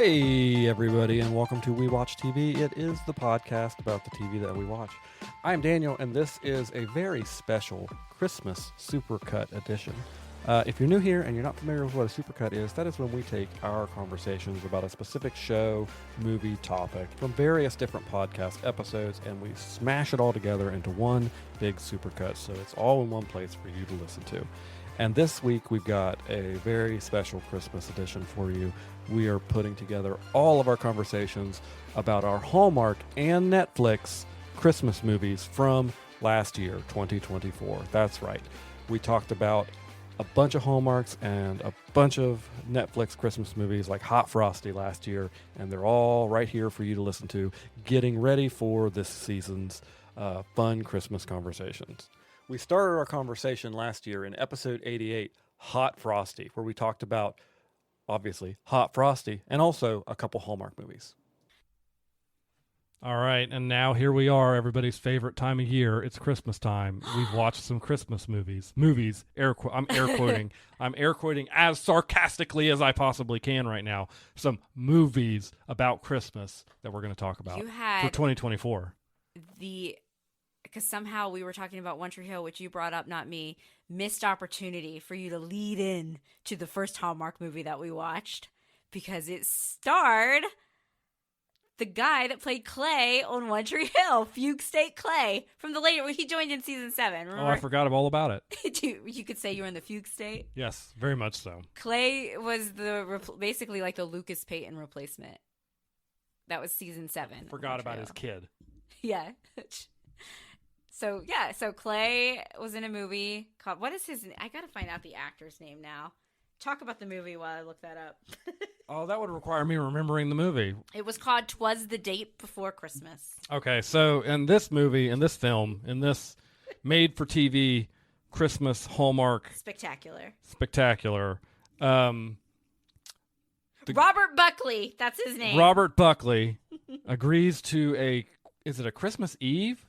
Hey, everybody, and welcome to We Watch TV. It is the podcast about the TV that we watch. I'm Daniel, and this is a very special Christmas Supercut edition. If you're new here and you're not familiar with what a supercut is, that is when we take our conversations about a specific show, movie, topic from various different podcast episodes, and we smash it all together into one big supercut, so it's all in one place for you to listen to. And this week, we've got a very special Christmas edition for you. We are putting together all of our conversations about our Hallmark and Netflix Christmas movies from last year, 2024. That's right. We talked about a bunch of Hallmarks and a bunch of Netflix Christmas movies like Hot Frosty last year, and they're all right here for you to listen to, getting ready for this season's fun Christmas conversations. We started our conversation last year in episode 88, Hot Frosty, where we talked about, obviously, Hot Frosty and also a couple Hallmark movies. All right, and now here we are, everybody's favorite time of year. It's Christmas time. We've watched some Christmas movies. I'm air quoting. I'm air quoting as sarcastically as I possibly can right now. Some movies about Christmas that we're going to talk about for 2024. Because somehow we were talking about One Tree Hill, which you brought up, not me, missed opportunity for you to lead in to the first Hallmark movie that we watched, because it starred the guy that played Clay on One Tree Hill, Fugue State Clay, from the later when he joined in season 7. Remember? Oh, I forgot all about it. You could say you were in the Fugue State. Yes, very much so. Clay was basically like the Lucas Payton replacement. That was season 7. Forgot about his kid. Yeah. So Clay was in a movie called, what is his name? I got to find out the actor's name now. Talk about the movie while I look that up. Oh, that would require me remembering the movie. It was called 'Twas the Date Before Christmas. Okay, so in this movie, in this film, in this made-for-TV Christmas Hallmark Spectacular. Robert Buckley, that's his name. Robert Buckley agrees to is it a Christmas Eve?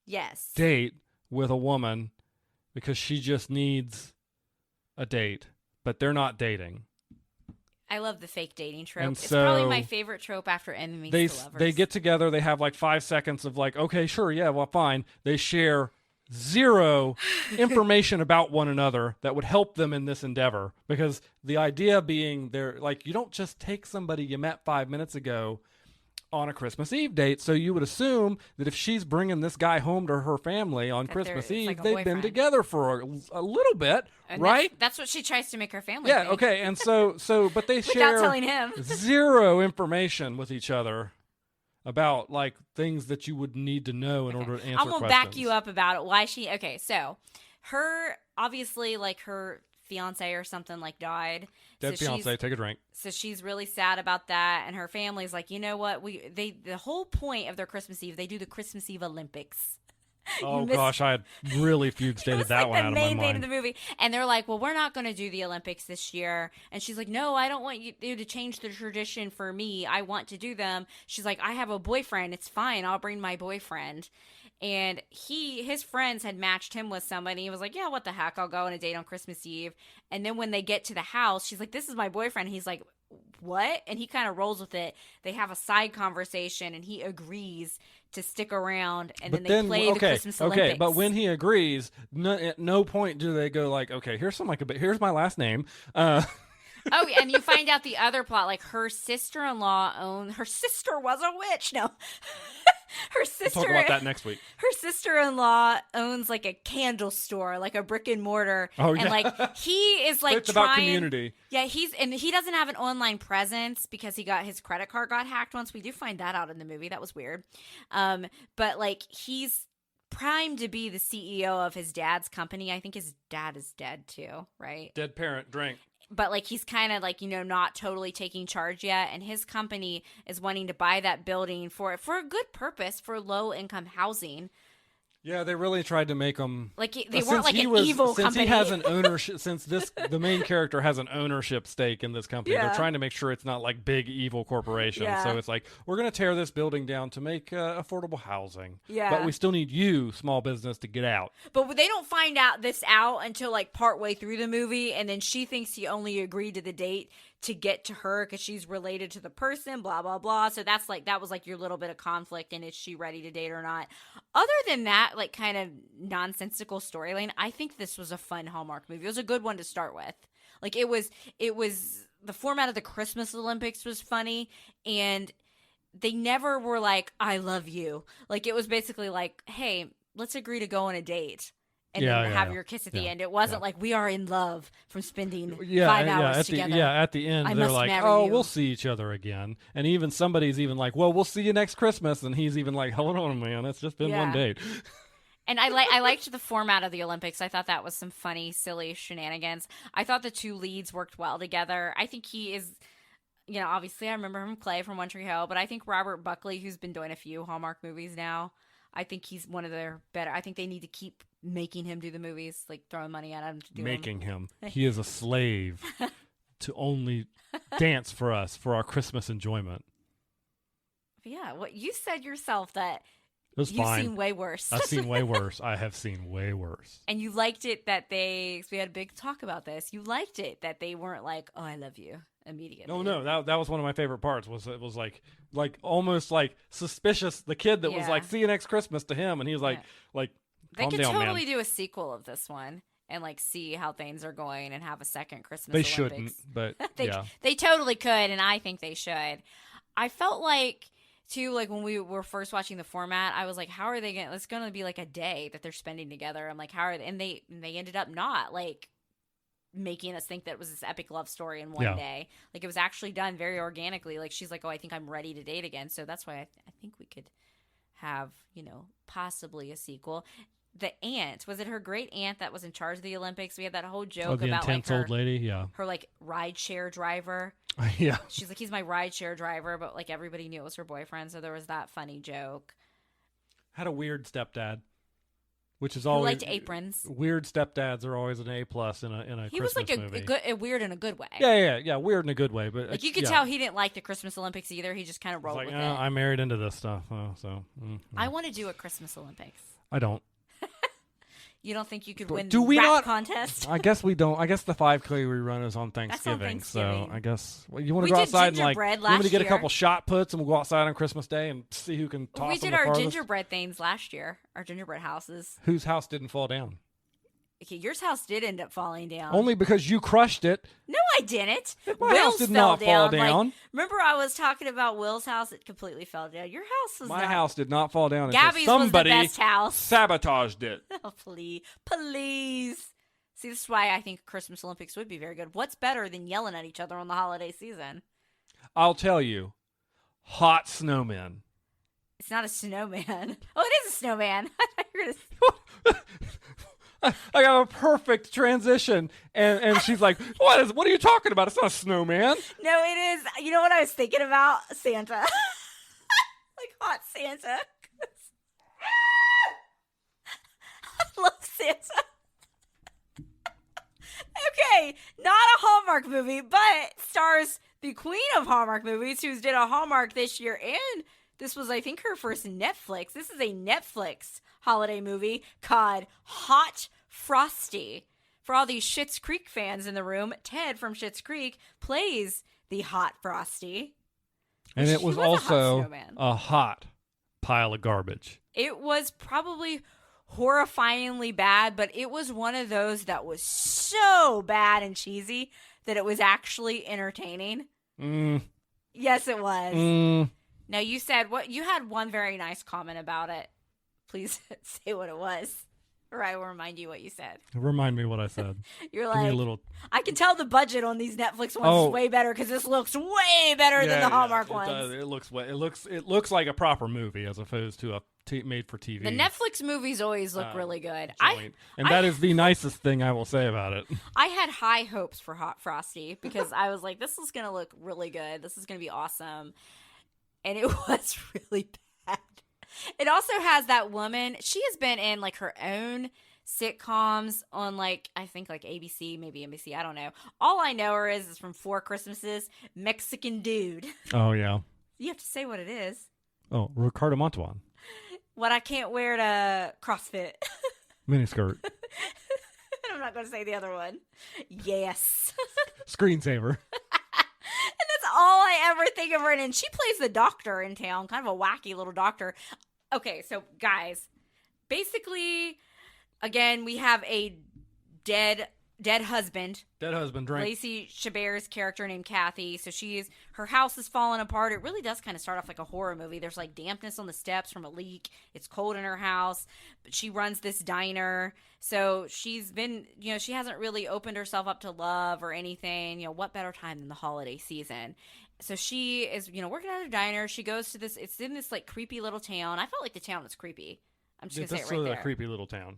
Yes. Date with a woman because she just needs a date, but they're not dating. I love the fake dating trope. And it's so probably my favorite trope after Enemies to Lovers. They get together, they have like 5 seconds of like, okay, sure, yeah, well, fine. They share zero information about one another that would help them in this endeavor, because the idea being they're like, you don't just take somebody you met 5 minutes ago on a Christmas Eve date. So you would assume that if she's bringing this guy home to her family on Christmas Eve, like they've been together for a little bit, and right? That's what she tries to make her family Yeah, think. okay. And so but they Without share telling him. zero information with each other about like things that you would need to know in order to answer questions. I'm going to back you up about it. Why she, okay, so her, obviously, like her fiance or something like died. Dead fiance, take a drink. So she's really sad about that, and her family's like, you know what? The whole point of their Christmas Eve, they do the Christmas Eve Olympics. Oh gosh, I had really fugue stated that one out of my mind. The main thing of the movie, and they're like, well, we're not going to do the Olympics this year, and she's like, no, I don't want you to change the tradition for me. I want to do them. She's like, I have a boyfriend. It's fine. I'll bring my boyfriend. And his friends had matched him with somebody. He was like, yeah, what the heck? I'll go on a date on Christmas Eve. And then when they get to the house, she's like, this is my boyfriend. He's like, what? And he kind of rolls with it. They have a side conversation, and he agrees to stick around, and then they play the Christmas Olympics. Okay, but when he agrees, at no point do they go like, okay, here's my last name. Oh, and you find out the other plot, like her sister was a witch. No. Her sister. We'll talk about that next week. Her sister-in-law owns like a candle store, like a brick and mortar. Oh, yeah. And like he is like it's about community. Yeah, he doesn't have an online presence because his credit card got hacked once. We do find that out in the movie. That was weird. But like he's primed to be the CEO of his dad's company. I think his dad is dead too, right? Dead parent, drink. But like he's kind of like, not totally taking charge yet, and his company is wanting to buy that building for a good purpose, for low income housing. Yeah, they really tried to make him like they weren't like an evil since company. He has an ownership. Since the main character has an ownership stake in this company, Yeah. They're trying to make sure it's not like big evil corporation. Yeah. So it's like, we're going to tear this building down to make affordable housing. Yeah. But we still need you, small business, to get out. But they don't find out until like partway through the movie, and then she thinks he only agreed to the date to get to her because she's related to the person, blah, blah, blah. So that was like your little bit of conflict, and is she ready to date or not? Other than that, like kind of nonsensical storyline, I think this was a fun Hallmark movie. It was a good one to start with. Like it was the format of the Christmas Olympics was funny, and they never were like, I love you. Like it was basically like, hey, let's agree to go on a date. And then have your kiss at the end. It wasn't like we are in love from spending 5 hours together. At the end, they're like, oh, we'll see each other again. And even somebody's even like, well, we'll see you next Christmas. And he's even like, hold on, man, it's just been one date. And I liked the format of the Olympics. I thought that was some funny, silly shenanigans. I thought the two leads worked well together. I think he is, obviously I remember him Clay from One Tree Hill, but I think Robert Buckley, who's been doing a few Hallmark movies now, I think he's one of their better. I think they need to keep making him do the movies, like throwing money at him to do him. He is a slave to only dance for us for our Christmas enjoyment. Yeah, what you said yourself that it was you've fine. seen way worse. I've seen way worse. I have seen way worse. And you liked it that we had a big talk about this. You liked it that they weren't like, oh, I love you immediately. No, that was one of my favorite parts. It was like almost like suspicious. The kid that was like, see you next Christmas to him, and he was like they calm could down, totally man. do a sequel of this one and like see how things are going and have a second Christmas They Olympics. shouldn't, but they totally could, and I think they should. I felt like too, like when we were first watching the format, I was like, how are they gonna? It's gonna be like a day that they're spending together. I'm like, how are they? And they ended up not like making us think that it was this epic love story in one day. Like it was actually done very organically. Like she's like, oh, I think I'm ready to date again. So that's why I think we could have possibly a sequel. The aunt, was it her great aunt that was in charge of the Olympics? We had that whole joke the about intense like old lady, her like rideshare driver. Yeah, she's like, he's my rideshare driver, but like everybody knew it was her boyfriend, so there was that funny joke. Had a weird stepdad, which is always liked aprons. Weird stepdads are always an A+ in a he Christmas was like movie. a weird in a good way. Yeah, weird in a good way, but like you could tell he didn't like the Christmas Olympics either. He just kind of rolled with it. I married into this stuff, I want to do a Christmas Olympics. I don't. You don't think you could win do we rap not contest? I guess we don't. I guess the 5K rerun is on Thanksgiving, so I guess you want to go outside and like you want me to get a couple shot puts, and we'll go outside on Christmas Day and see who can toss. We did our gingerbread things last year. Our gingerbread houses. Whose house didn't fall down? Okay, yours house did end up falling down. Only because you crushed it. No, I didn't. My house did not fall down. Like, remember, I was talking about Will's house. It completely fell down. Your house was My house did not fall down. Gabby's somebody was the best house. Sabotaged it. Oh, please. See, this is why I think Christmas Olympics would be very good. What's better than yelling at each other on the holiday season? I'll tell you, hot snowmen. It's not a snowman. Oh, it is a snowman. I got a perfect transition, and she's like, "What are you talking about? It's not a snowman." No, it is. You know what I was thinking about? Santa, like hot Santa. I love Santa. Okay, not a Hallmark movie, but stars the queen of Hallmark movies, who's did a Hallmark this year, and this was, I think, her first Netflix. This is a Netflix holiday movie called Hot Frosty. For all these Schitt's Creek fans in the room, Ted from Schitt's Creek plays the Hot Frosty. And it was also a hot pile of garbage. It was probably horrifyingly bad, but it was one of those that was so bad and cheesy that it was actually entertaining. Yes, it was. Now, you said you had one very nice comment about it. Please say what it was, or I will remind you what you said. Remind me what I said. You're Give like, me a little... I can tell the budget on these Netflix ones is way better because this looks way better than the Hallmark ones. It looks like a proper movie as opposed to a made for TV. The Netflix movies always look really good. That is the nicest thing I will say about it. I had high hopes for Hot Frosty because I was like, this is going to look really good. This is going to be awesome. And it was really bad. It also has that woman. She has been in like her own sitcoms on like, I think like ABC, maybe NBC. I don't know. All I know her is from Four Christmases, Mexican Dude. Oh, yeah. You have to say what it is. Oh, Ricardo Montalban. What I can't wear to CrossFit. Miniskirt. I'm not going to say the other one. Yes. Screensaver. all I ever think of her in. And she plays the doctor in town, kind of a wacky little doctor. Okay, so guys, basically, again, we have a dead husband. Dead husband, drink. Lacey Chabert's character named Kathy. So her house is falling apart. It really does kind of start off like a horror movie. There's like dampness on the steps from a leak. It's cold in her house, but she runs this diner. So she's been, she hasn't really opened herself up to love or anything. What better time than the holiday season? So she is, working at a diner. She goes to it's in this like creepy little town. I felt like the town was creepy. I'm just going to say it right there. It's a creepy little town.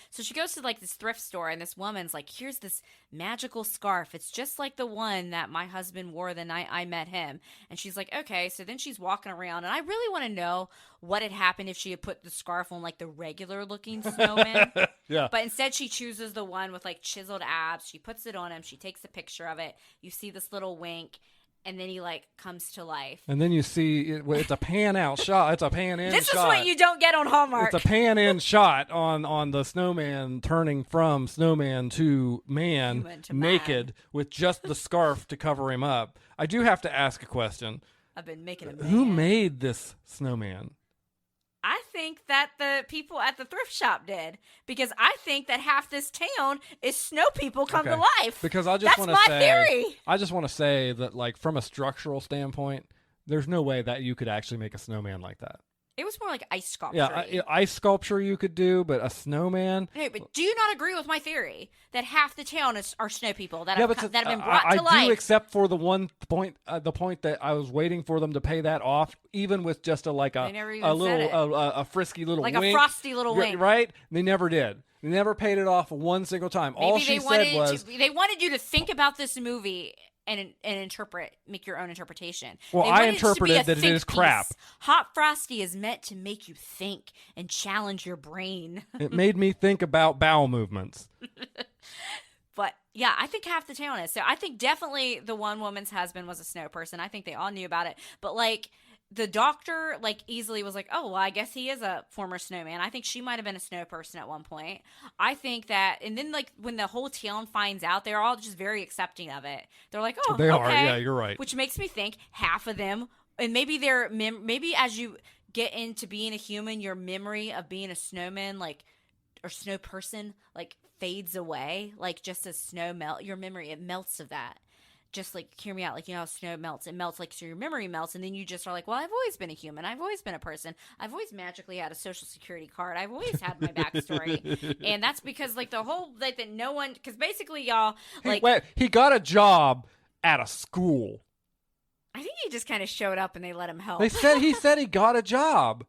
So she goes to like this thrift store, and this woman's like, here's this magical scarf. It's just like the one that my husband wore the night I met him. And she's like, okay. So then she's walking around, and I really want to know what had happened if she had put the scarf on like the regular looking snowman. Yeah. But instead she chooses the one with like chiseled abs. She puts it on him. She takes a picture of it. You see this little wink. And then he like comes to life. And then you see it's a pan out shot. It's a pan in This shot. is what you don't get on Hallmark. It's a pan in shot on the snowman turning from snowman to man naked with just the scarf to cover him up. I do have to ask a question. I've been making a man. Who made this snowman? I think that the people at the thrift shop did, because I think that half this town is snow people come to life. Because I just want to say, that's my theory. I just want to say that, like, from a structural standpoint, there's no way that you could actually make a snowman like that. It was more like ice sculpture. Yeah, ice sculpture you could do, but a snowman. Hey, but do you not agree with my theory that half the town are snow people that have been brought to life? I do, except for the one point, the point that I was waiting for them to pay that off, even with just a frisky little like wink, a frosty little wink, right? They never did. They never paid it off one single time. Maybe all she said was they wanted you to think about this movie and make your own interpretation. Well, I interpreted that it is crap. Hot Frosty is meant to make you think and challenge your brain. It made me think about bowel movements. But yeah, I think half the town is. So I think definitely the one woman's husband was a snow person. I think they all knew about it. But like the doctor like easily was like, oh, well, I guess he is a former snowman. I think she might have been a snow person at one point. I think that, and then like when the whole town finds out, they're all just very accepting of it. They're like, oh, they okay. are. Yeah, you're right. Which makes me think half of them, and maybe maybe as you get into being a human, your memory of being a snowman, like, or snow person, like fades away. Like just as snow your memory, it melts of that. Just like, hear me out, like, how snow melts. It melts, like, so your memory melts, and then you just are like, well, I've always been a human. I've always been a person. I've always magically had a social security card. I've always had my backstory. And that's because, like, the whole, like, that no one, because basically, y'all, like. He got a job at a school. I think he just kind of showed up and they let him help. He said he got a job.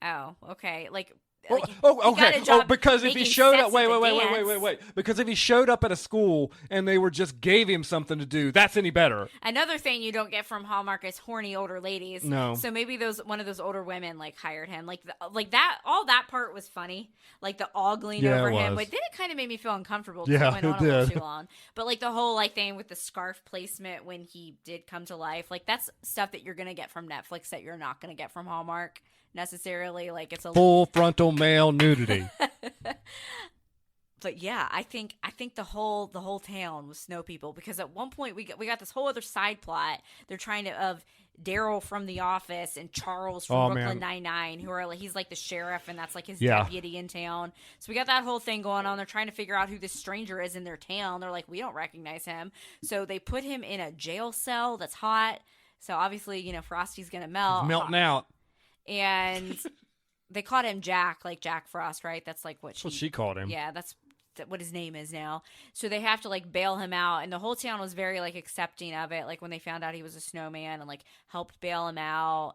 Oh, okay. Like. Okay. Because if he showed up, wait. Because if he showed up at a school and they just gave him something to do, that's any better. Another thing you don't get from Hallmark is horny older ladies. No. So maybe one of those older women like hired him, like that. All that part was funny, like the ogling over him. But then it kind of made me feel uncomfortable. Yeah, it went on it a little did. too long. But like the whole like thing with the scarf placement when he did come to life, like that's stuff that you're gonna get from Netflix that you're not gonna get from Hallmark necessarily. Like it's a full frontal male nudity. But yeah, I think the whole town was snow people, because at one point we got this whole other side plot. They're trying to of Daryl from The Office and Charles from Brooklyn Nine-Nine, who are like, he's like the sheriff and that's like his deputy in town. So we got that whole thing going on. They're trying to figure out who this stranger is in their town. They're like, we don't recognize him. So they put him in a jail cell that's hot. So obviously, Frosty's gonna melt. He's melting out. And they called him Jack, like Jack Frost, right? That's like what she called him. Yeah, that's what his name is now. So they have to like bail him out, and the whole town was very like accepting of it. Like when they found out he was a snowman and like helped bail him out.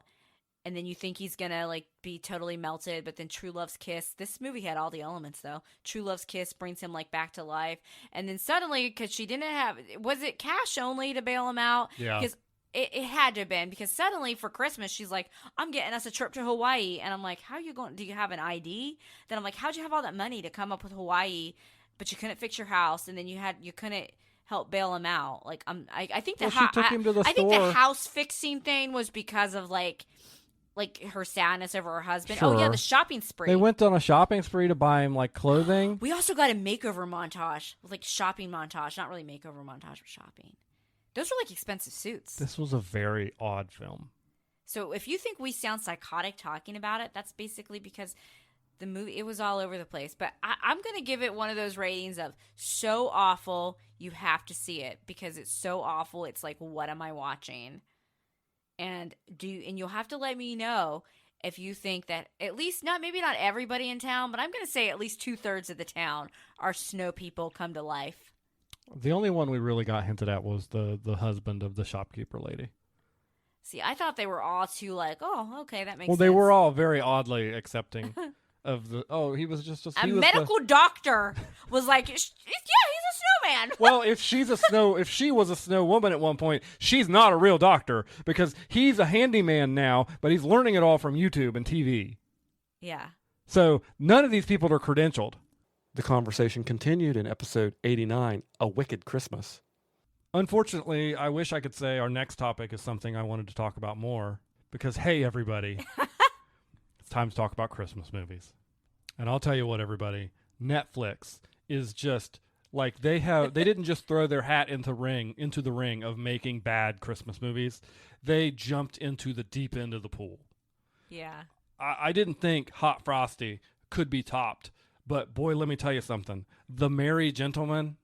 And then you think he's gonna like be totally melted, but then True Love's Kiss. This movie had all the elements though. True Love's Kiss brings him like back to life, and then suddenly, because she didn't have, was it cash only to bail him out? Yeah. Because it had to have been, because suddenly for Christmas she's like, I'm getting us a trip to Hawaii, and I'm like, how are you going? Do you have an ID? Then I'm like, how'd you have all that money to come up with Hawaii, but you couldn't fix your house, and then you couldn't help bail him out? Like I think she took him to the store. I think the house fixing thing was because of like her sadness over her husband. Sure. Oh yeah, the shopping spree. They went on a shopping spree to buy him like clothing. We also got a makeover montage, like shopping montage, not really makeover montage, but shopping. Those are like expensive suits. This was a very odd film. So if you think we sound psychotic talking about it, that's basically because the movie, it was all over the place. But I'm going to give it one of those ratings of so awful, you have to see it because it's so awful. It's like, what am I watching? And you'll have to let me know if you think that at least maybe not everybody in town, but I'm going to say at least 2/3 of the town are snow people come to life. The only one we really got hinted at was the husband of the shopkeeper lady. See, I thought they were all too like, oh, okay, that makes sense. Well, they were all very oddly accepting of the. Oh, he was just a medical doctor was like, yeah, he's a snowman. Well, if she was a snow woman at one point, she's not a real doctor because he's a handyman now, but he's learning it all from YouTube and TV. Yeah. So none of these people are credentialed. The conversation continued in episode 89, A Wicked Christmas. Unfortunately, I wish I could say our next topic is something I wanted to talk about more because, hey, everybody, it's time to talk about Christmas movies. And I'll tell you what, everybody, Netflix is just like they didn't just throw their hat into the ring of making bad Christmas movies. They jumped into the deep end of the pool. Yeah. I didn't think Hot Frosty could be topped, but boy, let me tell you something. The Merry Gentleman.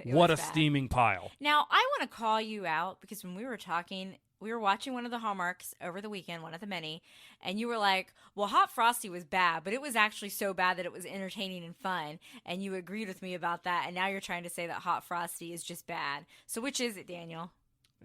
What a steaming pile. Now, I want to call you out because when we were talking, we were watching one of the Hallmarks over the weekend, one of the many, and you were like, well, Hot Frosty was bad, but it was actually so bad that it was entertaining and fun, and you agreed with me about that, and now you're trying to say that Hot Frosty is just bad. So which is it, Daniel?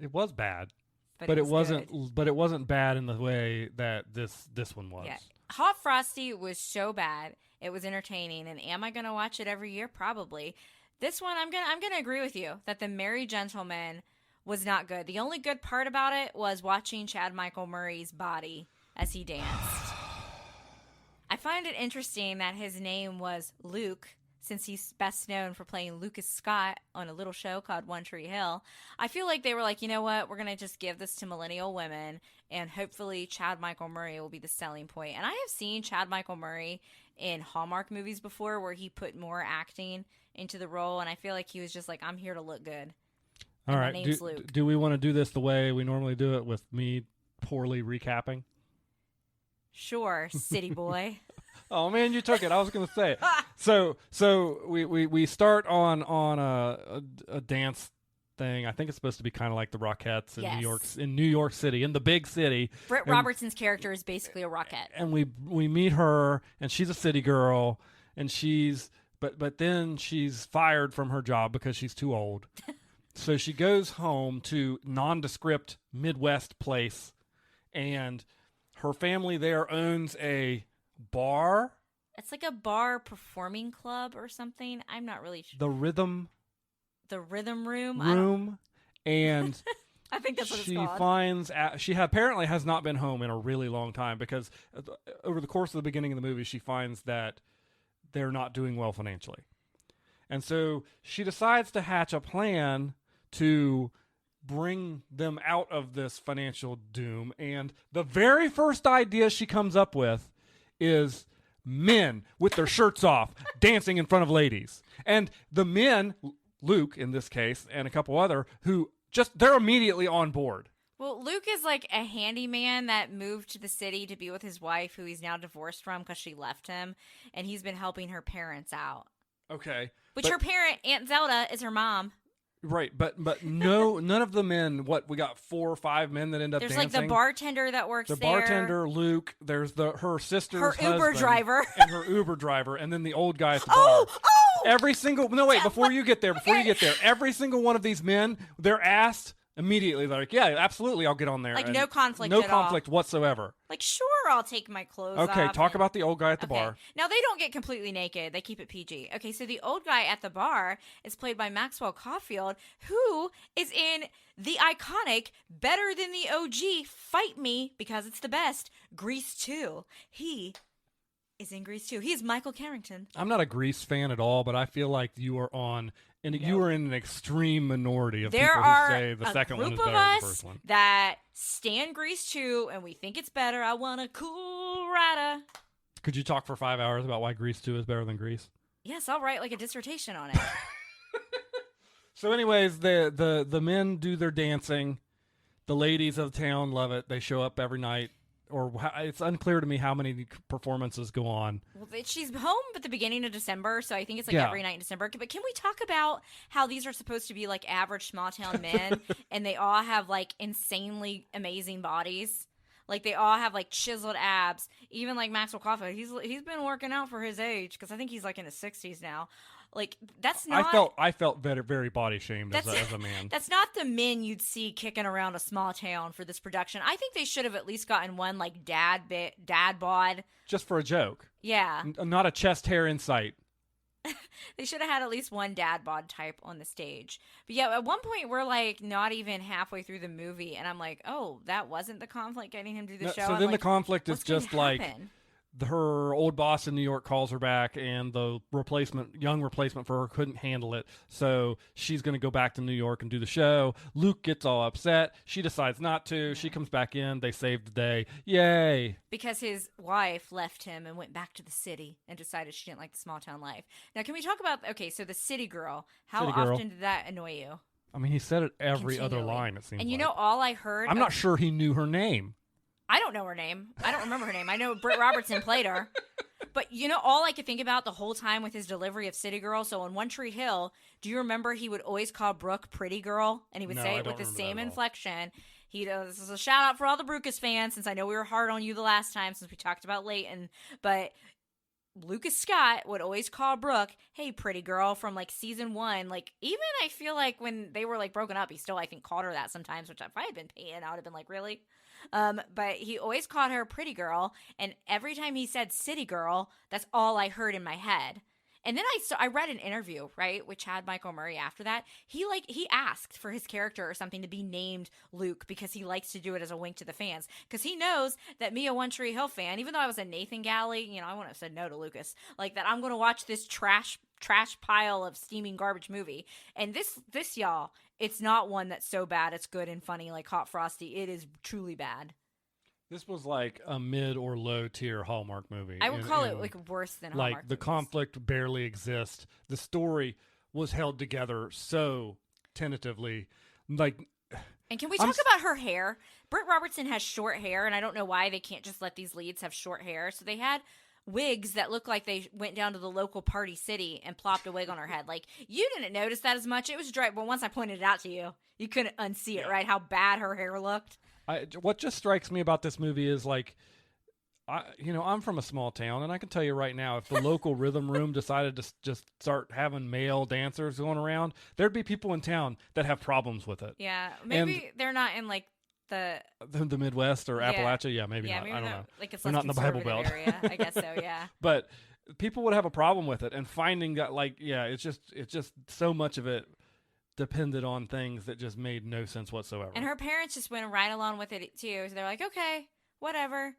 It was bad. But it wasn't good. But it wasn't bad in the way that this one was. Yeah. Hot Frosty was so bad. It was entertaining, and am I going to watch it every year? Probably. This one, I'm gonna agree with you that The Merry Gentleman was not good. The only good part about it was watching Chad Michael Murray's body as he danced. I find it interesting that his name was Luke, since he's best known for playing Lucas Scott on a little show called One Tree Hill. I feel like they were like, you know what, we're gonna just give this to millennial women, and hopefully Chad Michael Murray will be the selling point. And I have seen Chad Michael Murray in Hallmark movies before where he put more acting into the role, and I feel like he was just like, I'm here to look good. All and right. My name's Luke. Do we want to do this the way we normally do it with me poorly recapping? Sure, city boy. Oh man, you took it. I was going to say. So we start on a dance thing. I think it's supposed to be kind of like the Rockettes in Yes. New York City, in the big city. Britt Robertson's character is basically a Rockette. And we meet her, and she's a city girl, and but then she's fired from her job because she's too old. So she goes home to nondescript Midwest place, and her family there owns a bar. It's like a bar performing club or something. I'm not really sure. The Rhythm Room. And I think that's what she it's called. finds out, apparently has not been home in a really long time because over the course of the beginning of the movie, she finds that they're not doing well financially. And so she decides to hatch a plan to bring them out of this financial doom. And the very first idea she comes up with is men with their shirts off dancing in front of ladies. And the men, Luke in this case, and a couple other, who they're immediately on board. Well, Luke is like a handyman that moved to the city to be with his wife, who he's now divorced from because she left him, and he's been helping her parents out. Okay. Which her parent, Aunt Zelda, is her mom. Right, but no, none of the men. We got 4 or 5 men that end up dancing. There's like the bartender that works there. The bartender, Luke. There's her sister's husband, Uber driver, and her Uber driver, and then the old guy at the bar. Oh! Every single before you get there, every single one of these men, they're asked immediately. They're like, yeah, absolutely, I'll get on there. Like and no conflict, no at conflict all. whatsoever. Like, sure, I'll take my clothes off. Okay, talk about the old guy at the bar. Now, they don't get completely naked. They keep it PG. Okay, so the old guy at the bar is played by Maxwell Caulfield, who is in the iconic Better Than the OG, Fight Me, because it's the best, Grease 2. He is in Grease 2. He is Michael Carrington. I'm not a Grease fan at all, but I feel like you are you are in an extreme minority of people who say the second one is better than the first one. That stand Grease 2, and we think it's better. I want a cool rider. Could you talk for 5 hours about why Grease 2 is better than Grease? Yes, I'll write like a dissertation on it. So, anyways, the men do their dancing. The ladies of the town love it. They show up every night. It's unclear to me how many performances go on. Well, she's home at the beginning of December, so I think it's like Yeah. every night in December. But can we talk about how these are supposed to be like average small town men, and they all have like insanely amazing bodies? Like they all have like chiseled abs. Even like Maxwell Coffey, he's been working out for his age because I think he's like in his 60s now. Like that's not. I felt very, very body shamed as a man. That's not the men you'd see kicking around a small town for this production. I think they should have at least gotten one like dad bod. Just for a joke. Yeah. Not a chest hair insight. They should have had at least one dad bod type on the stage. But yeah, at one point we're like not even halfway through the movie, and I'm like, oh, that wasn't the conflict getting him to do the show. So I'm then like, the conflict is what's gonna just like happen? her old boss in New York calls her back, and the young replacement for her couldn't handle it. So she's going to go back to New York and do the show. Luke gets all upset. She decides not to. Yeah. She comes back in. They save the day. Yay. Because his wife left him and went back to the city and decided she didn't like the small town life. Now, can we talk about, so the city girl. How often did that annoy you? I mean, he said it every other line, it seems And you like. know, all I heard. I'm not sure he knew her name. I don't know her name. I don't remember her name. I know Britt Robertson played her. But you know, all I could think about the whole time with his delivery of City Girl. So on One Tree Hill, do you remember he would always call Brooke Pretty Girl? And he would say it with the same inflection. This is a shout out for all the Brucas fans, since I know we were hard on you the last time since we talked about Leighton. But Lucas Scott would always call Brooke, hey, pretty girl, from like season 1. Like, even I feel like when they were like broken up, he still, I think, called her that sometimes, which if I had been paying, I would have been like, really? But he always called her pretty girl, and every time he said city girl, that's all I heard in my head. And then I read an interview, right, with Chad Michael Murray after that. He asked for his character or something to be named Luke because he likes to do it as a wink to the fans. Because he knows that me, a One Tree Hill fan, even though I was a Nathan Galley, I wouldn't have said no to Lucas, like that I'm going to watch this trash pile of steaming garbage movie. And this y'all, it's not one that's so bad it's good and funny like Hot Frosty. It is truly bad. This was like a mid or low tier Hallmark movie. I would call it like worse than Hallmark Like the movies. conflict barely exists. The story was held together so tentatively. Like, and can we talk about her hair? Britt Robertson has short hair, and I don't know why they can't just let these leads have short hair. So they had wigs that looked like they went down to the local Party City and plopped a wig on her head. Like, you didn't notice that as much. It was dry, but once I pointed it out to you, you couldn't unsee it, right? How bad her hair looked. What just strikes me about this movie is like, I'm from a small town, and I can tell you right now, if the local rhythm room decided to just start having male dancers going around, there'd be people in town that have problems with it. Yeah, maybe they're not in like the Midwest or Appalachia. Yeah, maybe not. Maybe I don't know. Like it's they're less not in the Bible Belt. Area. I guess so. Yeah. But people would have a problem with it, and finding that, like, it's just so much of it depended on things that just made no sense whatsoever. And her parents just went right along with it too. So they're like, okay, whatever.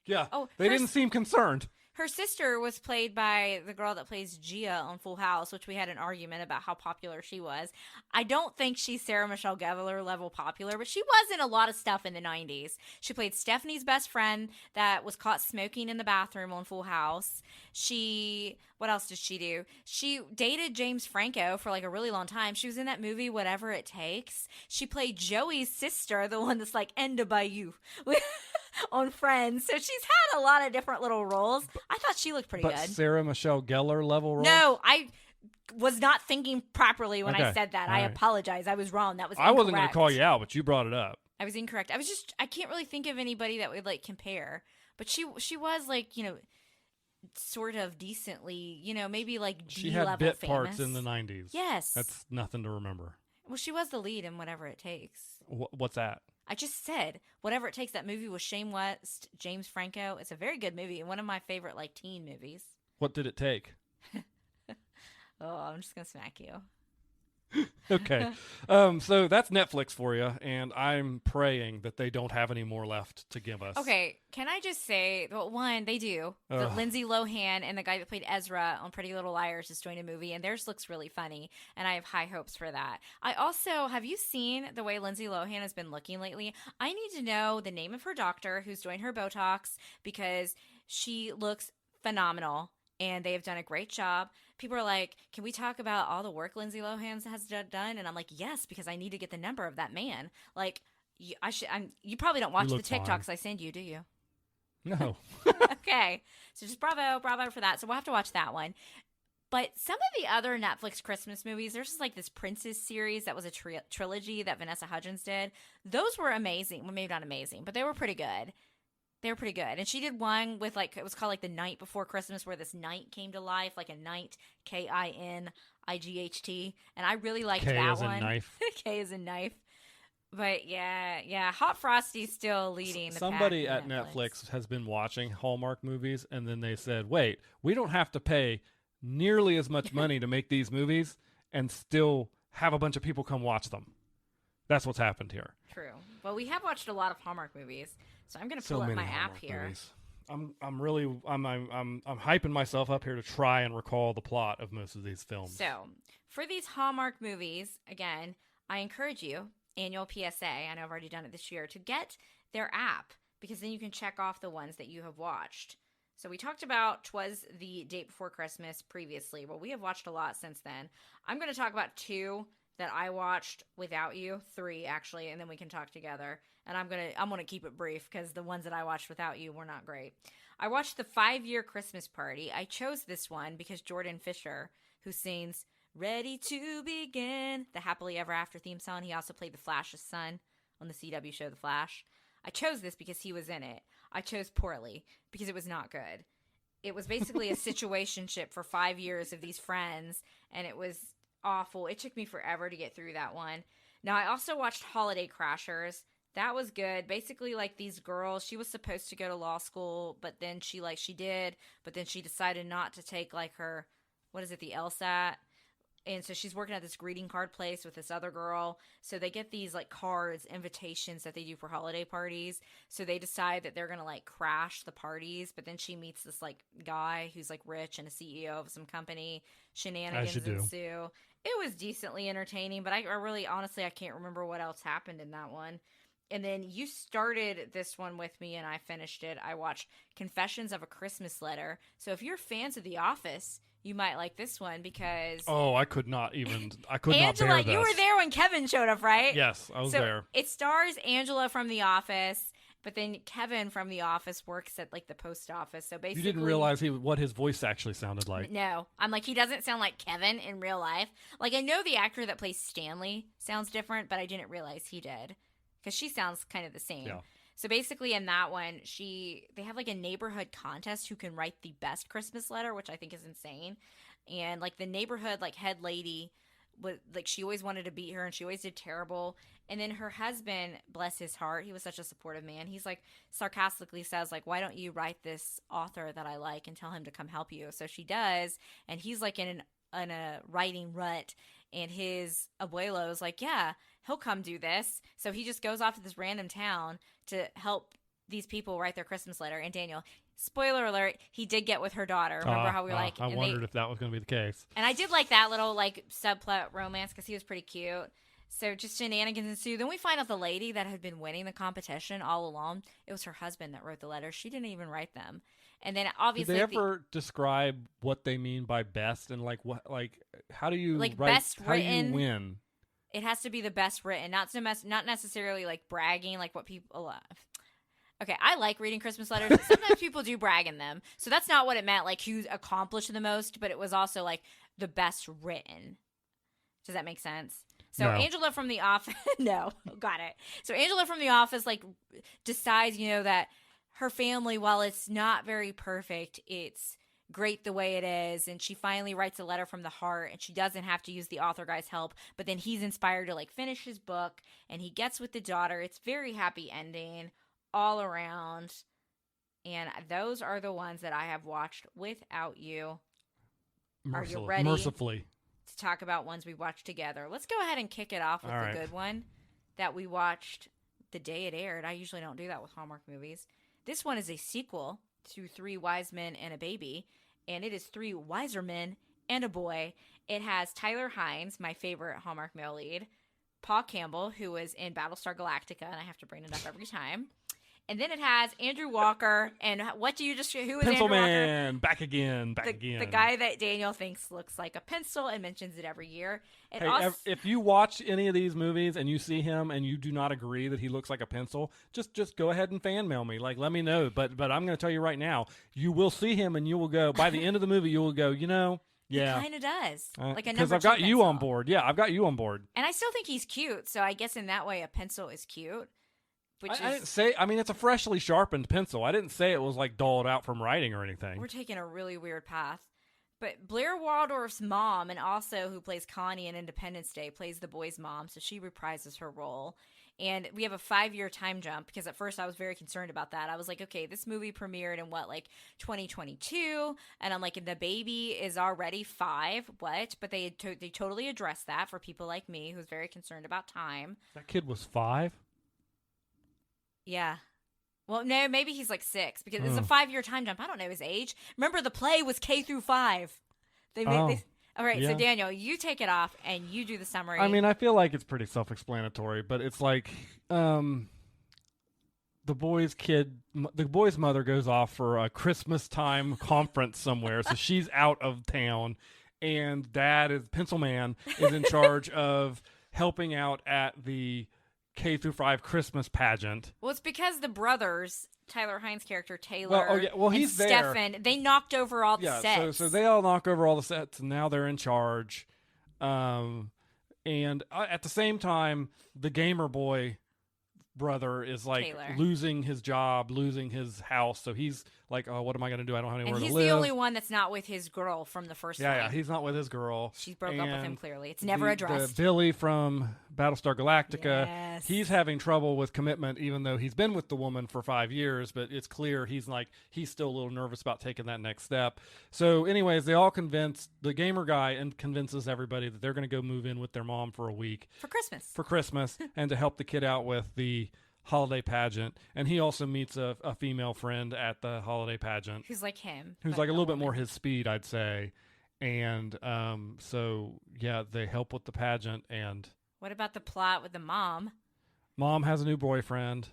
Yeah. Oh, they didn't seem concerned. Her sister was played by the girl that plays Gia on Full House, which we had an argument about how popular she was. I don't think she's Sarah Michelle Gellar level popular, but she was in a lot of stuff in the 90s. She played Stephanie's best friend that was caught smoking in the bathroom on Full House. What else did she do? She dated James Franco for like a really long time. She was in that movie, Whatever It Takes. She played Joey's sister, the one that's like, Enda by you. On Friends. So she's had a lot of different little roles. I thought she looked pretty good. But Sarah Michelle Gellar level role? No, I was not thinking properly when I said that. All I right. apologize. I was wrong. That was incorrect. I wasn't going to call you out, but you brought it up. I was incorrect. I can't really think of anybody that would like compare. But she was like, sort of decently, maybe like she had bit parts in the 90s. Yes. That's nothing to remember. Well, she was the lead in Whatever It Takes. What's that? I just said Whatever It Takes. That movie with Shane West, James Franco. It's a very good movie and one of my favorite like teen movies. What did it take? Oh, I'm just gonna smack you. Okay. So that's Netflix for you, and I'm praying that they don't have any more left to give us. Okay, can I just say, well, one, they do. The Lindsay Lohan and the guy that played Ezra on Pretty Little Liars is doing a movie, and theirs looks really funny, and I have high hopes for that. I also, have you seen the way Lindsay Lohan has been looking lately? I need to know the name of her doctor who's doing her Botox, because she looks phenomenal. and they have done a great job. People are like, can we talk about all the work Lindsay Lohan has done? And I'm like, yes, because I need to get the number of that man. Like, you probably don't watch the look fine. TikToks I send you, do you? No. Okay. So just bravo for that. So we'll have to watch that one. But some of the other Netflix Christmas movies, there's just like this Princess series that was a trilogy that Vanessa Hudgens did. Those were amazing. Well, maybe not amazing, but they were pretty good. They were pretty good. And she did one with like, it was called like The Night Before Christmas, where this knight came to life, like a knight, Kinkight. And I really liked K that as in one. knife. K as in knife. But yeah. Hot Frosty's still leading the Somebody pack at Netflix has been watching Hallmark movies, and then they said, wait, we don't have to pay nearly as much money to make these movies and still have a bunch of people come watch them. That's what's happened here. True. Well, we have watched a lot of Hallmark movies, so I'm going to So pull up many my app Hallmark here. movies. I'm hyping myself up here to try and recall the plot of most of these films. So, for these Hallmark movies, again, I encourage you, annual PSA, I know I've already done it this year, to get their app, because then you can check off the ones that you have watched. So we talked about 'Twas the Day Before Christmas previously. Well, we have watched a lot since then. I'm going to talk about 2 that I watched without you, 3 actually, and then we can talk together. And I'm gonna keep it brief because the ones that I watched without you were not great. I watched The 5-Year Christmas Party. I chose this one because Jordan Fisher, who sings "Ready to Begin," the Happily Ever After theme song, he also played the Flash's son on the CW show The Flash. I chose this because he was in it. I chose poorly because it was not good. It was basically a situationship for 5 years of these friends, and it was awful. It took me forever to get through that one. Now, I also watched Holiday Crashers. That was good. Basically, like, these girls, she was supposed to go to law school, but then she did, but then she decided not to take, like, her, what is it, the LSAT? And so she's working at this greeting card place with this other girl. So they get these like cards, invitations that they do for holiday parties. So they decide that they're going to like crash the parties. But then she meets this like guy who's like rich and a CEO of some company. Shenanigans ensue. It was decently entertaining, but I really, honestly, I can't remember what else happened in that one. And then you started this one with me and I finished it. I watched Confessions of a Christmas Letter. So if you're fans of The Office, you might like this one because... Oh, I could not bear Angela, this. you were there when Kevin showed up, right? Yes, I was there. It stars Angela from The Office, but then Kevin from The Office works at like the post office. So basically... You didn't realize what his voice actually sounded like. No. I'm like, he doesn't sound like Kevin in real life. Like, I know the actor that plays Stanley sounds different, but I didn't realize he did. Because she sounds kind of the same. Yeah. So basically in that one, they have like a neighborhood contest who can write the best Christmas letter, which I think is insane. And like the neighborhood like head lady, she always wanted to beat her and she always did terrible. And then her husband, bless his heart, he was such a supportive man. He's like sarcastically says like, why don't you write this author that I like and tell him to come help you? So she does. And he's like in a writing rut. And his abuelo is like, yeah, he'll come do this. So he just goes off to this random town to help these people write their Christmas letter. And Daniel, spoiler alert, he did get with her daughter. Remember how we were like... I wondered if that was going to be the case. And I did like that little like subplot romance because he was pretty cute. So just shenanigans ensue. Then we find out the lady that had been winning the competition all along, it was her husband that wrote the letters. She didn't even write them. And then obviously... Did they ever describe what they mean by best and like what, like, how do you like write, best how written, do you win? It has to be the best written, not necessarily like bragging, like what people... Okay, I like reading Christmas letters. Sometimes people do brag in them. So that's not what it meant, like who accomplished the most, but it was also like the best written. Does that make sense? So No. Angela from The Office... No, got it. So Angela from The Office like decides, that her family, while it's not very perfect, it's great the way it is. And she finally writes a letter from the heart and she doesn't have to use the author guy's help. But then he's inspired to like finish his book and he gets with the daughter. It's very happy ending all around. And those are the ones that I have watched without you. Are you ready? Mercifully. To talk about ones we watched together. Let's go ahead and kick it off with All the right. good one that we watched the day it aired. I usually don't do that with Hallmark movies. This one is a sequel to 3 Wise Men and a Baby, and it is 3 Wiser Men and a Boy. It has Tyler Hynes, my favorite Hallmark male lead, Paul Campbell, who was in Battlestar Galactica, and I have to bring it up every time, And then it has Andrew Walker, and what do you just? Who is Pencil Andrew Walker? Man, back again. The guy that Daniel thinks looks like a pencil and mentions it every year. And Hey, also, if you watch any of these movies and you see him and you do not agree that he looks like a pencil, just go ahead and fan mail me. Like, let me know. But I'm going to tell you right now, you will see him and you will go, by the end of the movie, you will go, yeah. he kind of does. Like a because number I've got two you pencil. on board. Yeah, I've got you on board. And I still think he's cute, so I guess in that way a pencil is cute. I didn't say, it's a freshly sharpened pencil. I didn't say it was like dulled out from writing or anything. We're taking a really weird path. But Blair Waldorf's mom, and also who plays Connie in Independence Day, plays the boy's mom, so she reprises her role. And we have a 5-year time jump, because at first I was very concerned about that. I was like, okay, this movie premiered in 2022? And I'm like, the baby is already 5. What? But they totally addressed that for people like me, who's very concerned about time. That kid was 5? Yeah. Well, no, maybe he's like 6 because it's a 5-year time jump. I don't know his age. Remember, the play was K through 5. All right, yeah. So Daniel, you take it off and you do the summary. I feel like it's pretty self-explanatory, but it's like the boy's mother goes off for a Christmas time conference somewhere, so she's out of town, and Pencil Man is in charge of helping out at the K through 5 Christmas pageant. Well, it's because the brothers, Tyler Hines' character Taylor, he's and there. Stefan, they knocked over all the sets. So they all knock over all the sets, and now they're in charge. And at the same time, the gamer boy brother is like Taylor. losing his job, losing his house. So he's like, oh, what am I going to do? I don't have anywhere and to he's live. the only one that's not with his girl from the first Yeah, one. he's not with his girl. She broke up with him, And clearly. It's never addressed. The Billy from Battlestar Galactica, Yes. he's having trouble with commitment, even though he's been with the woman for 5 years, but it's clear he's still a little nervous about taking that next step. So anyways, they all convince the gamer guy and convinces everybody that they're going to go move in with their mom for a week. For Christmas. And to help the kid out with the holiday pageant. And he also meets a female friend at the holiday pageant. Who's like him. Who's like a little bit more his speed, I'd say. And so, yeah, they help with the pageant. And what about the plot with the mom? Mom has a new boyfriend.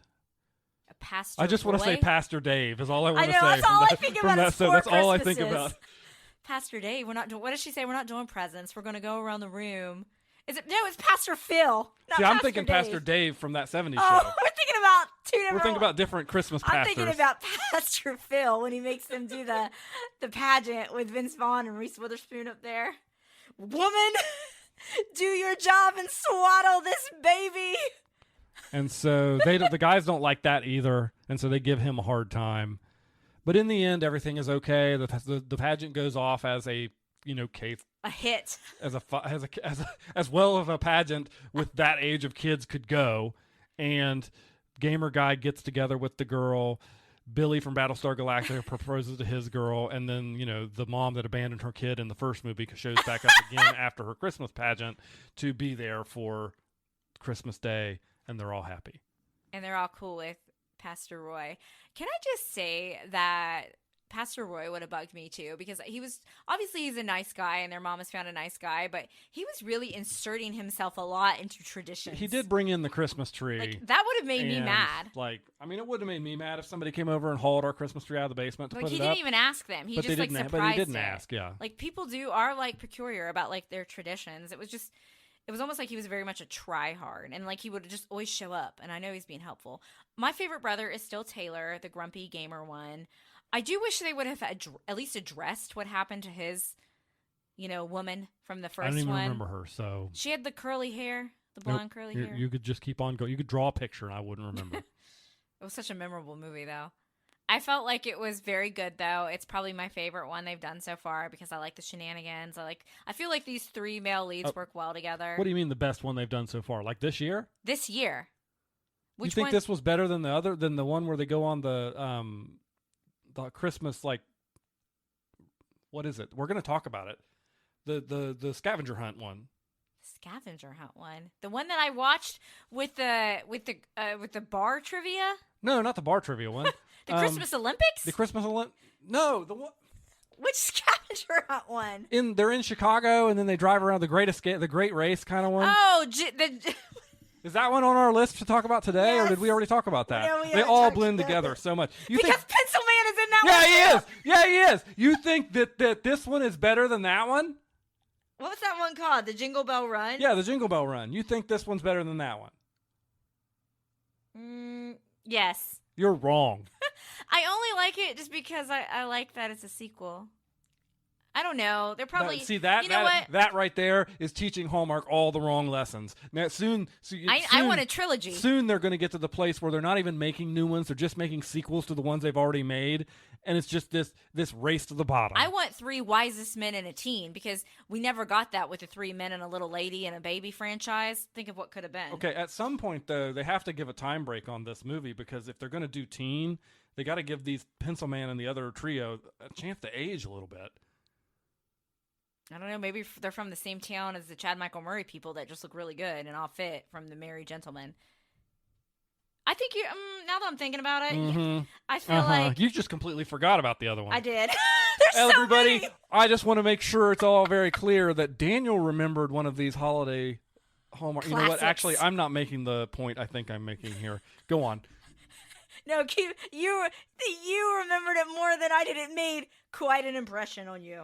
A pastor I just want to say boy? Pastor Dave is all I want to say. That's all I think about. That's all I think about. Pastor Dave. We're not doing. What does she say? We're not doing presents. We're going to go around the room. Is it? No, it's Pastor Phil. See, I'm thinking Pastor Dave from that 70s show. Oh, we're thinking about two different. We're thinking about different Christmas pastors. I'm thinking about Pastor Phil when he makes them do the pageant with Vince Vaughn and Reese Witherspoon up there. Woman, do your job and swaddle this baby. And so the guys don't like that either, and so they give him a hard time. But in the end, everything is okay. The pageant goes off as a a hit, as well of a pageant with that age of kids could go. And gamer guy gets together with the girl. Billy from Battlestar Galactica proposes to his girl, and then the mom that abandoned her kid in the first movie shows back up again after her Christmas pageant to be there for Christmas Day, and they're all happy. And they're all cool with Pastor Roy. Can I just say that Pastor Roy would have bugged me too, because he's a nice guy and their mom has found a nice guy, but he was really inserting himself a lot into traditions. He did bring in the Christmas tree. That would have made me mad. It would have made me mad if somebody came over and hauled our Christmas tree out of the basement to put it up. He didn't even ask them. He just surprised But he didn't ask, yeah. People are peculiar about their traditions. It was almost like he was very much a try-hard, and he would just always show up, and I know he's being helpful. My favorite brother is still Taylor, the grumpy gamer one. I do wish they would have at least addressed what happened to his, woman from the first one. I don't even remember her, so. She had the curly hair, the blonde curly hair. You could just keep on going. You could draw a picture, and I wouldn't remember. It was such a memorable movie, though. I felt like it was very good, though. It's probably my favorite one they've done so far because I like the shenanigans. I feel like these 3 male leads work well together. What do you mean the best one they've done so far? Like this year? This year. You think this was better than the one where they go on the Christmas, what is it? We're going to talk about it. The scavenger hunt one. Scavenger hunt one. The one that I watched with the bar trivia? No, not the bar trivia one. The Christmas Olympics? The Christmas Olympics? No, the one. Which scavenger hunt one? They're in Chicago, and then they drive around the Great Race kind of one. Oh, Is that one on our list to talk about today, or Yes. did we already talk about that? No, we They haven't all talked blend about together it. so much. Because Pencil Man is in that one. Yeah, he too. is. Yeah, he is. You think that this one is better than that one? What was that one called? The Jingle Bell Run? Yeah, the Jingle Bell Run. You think this one's better than that one? Yes. You're wrong. I only like it just because I like that it's a sequel. I don't know. They're probably See that You know what? that right there is teaching Hallmark all the wrong lessons. Now I want a trilogy. Soon they're going to get to the place where they're not even making new ones; they're just making sequels to the ones they've already made, and it's just this race to the bottom. I want 3 wisest men and a teen because we never got that with the 3 men and a little lady and a baby franchise. Think of what could have been. Okay, at some point though, they have to give a time break on this movie because if they're going to do teen, they got to give these Pencil Man and the other trio a chance to age a little bit. I don't know. Maybe they're from the same town as the Chad Michael Murray people that just look really good and all fit from the Merry Gentlemen. I think you. Now that I'm thinking about it, I feel like You just completely forgot about the other one. I did. There's Everybody, so many. I just want to make sure it's all very clear that Daniel remembered one of these holiday Hallmark. You know what? Classics. Actually, I'm not making the point I think I'm making here. Go on. No, you remembered it more than I did. It made quite an impression on you.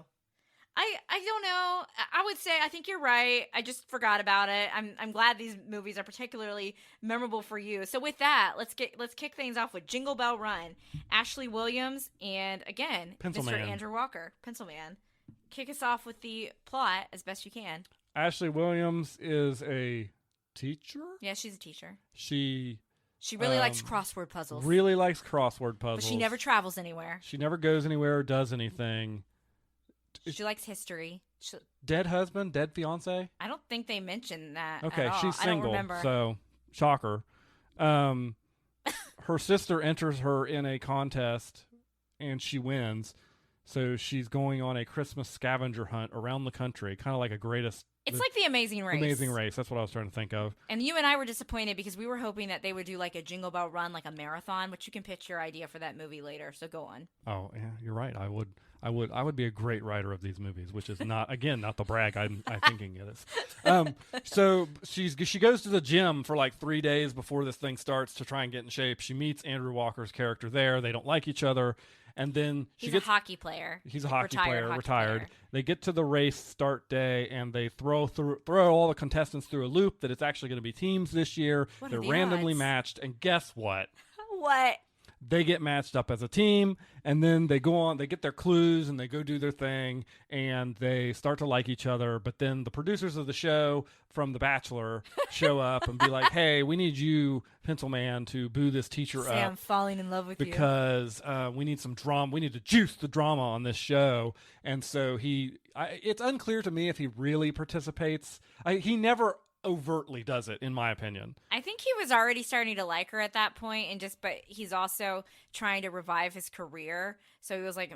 I don't know. I would say I think you're right. I just forgot about it. I'm glad these movies are particularly memorable for you. So with that, let's kick things off with Jingle Bell Run. Ashley Williams and again Pencil Mr. Man. Andrew Walker, Pencil Man. Kick us off with the plot as best you can. Ashley Williams is a teacher. Yeah, she's a teacher. She really likes crossword puzzles. really likes crossword puzzles. But she never travels anywhere. She never goes anywhere or does anything. She likes history. Dead husband, dead fiance. I don't think they mentioned that. Okay, at all. she's I don't single, remember. so shocker. Her sister enters her in a contest, and she wins. So she's going on a Christmas scavenger hunt around the country, kind of like a greatest. It's like the Amazing Race. Amazing Race. That's what I was trying to think of. And you and I were disappointed because we were hoping that they would do like a Jingle Bell Run, like a marathon, which you can pitch your idea for that movie later. So go on. Oh, yeah, you're right. I would be a great writer of these movies, which is not the brag I'm thinking it is. So she goes to the gym for like 3 days before this thing starts to try and get in shape. She meets Andrew Walker's character there. They don't like each other. And then He's a hockey player. He's a Like hockey player, retired. player. They get to the race start day, and they throw all the contestants through a loop that it's actually going to be teams this year. What are They're the randomly odds? matched, and guess what? What? They get matched up as a team, and then they go on, they get their clues, and they go do their thing, and they start to like each other. But then the producers of the show from The Bachelor show up and be like, hey, we need you, Pencil Man, to boo this teacher Say up I'm falling in love with you. because we need some drama. We need to juice the drama on this show. And so it's unclear to me if he really participates. He never overtly does it, in my opinion. I think he was already starting to like her at that point, but he's also trying to revive his career. So he was like,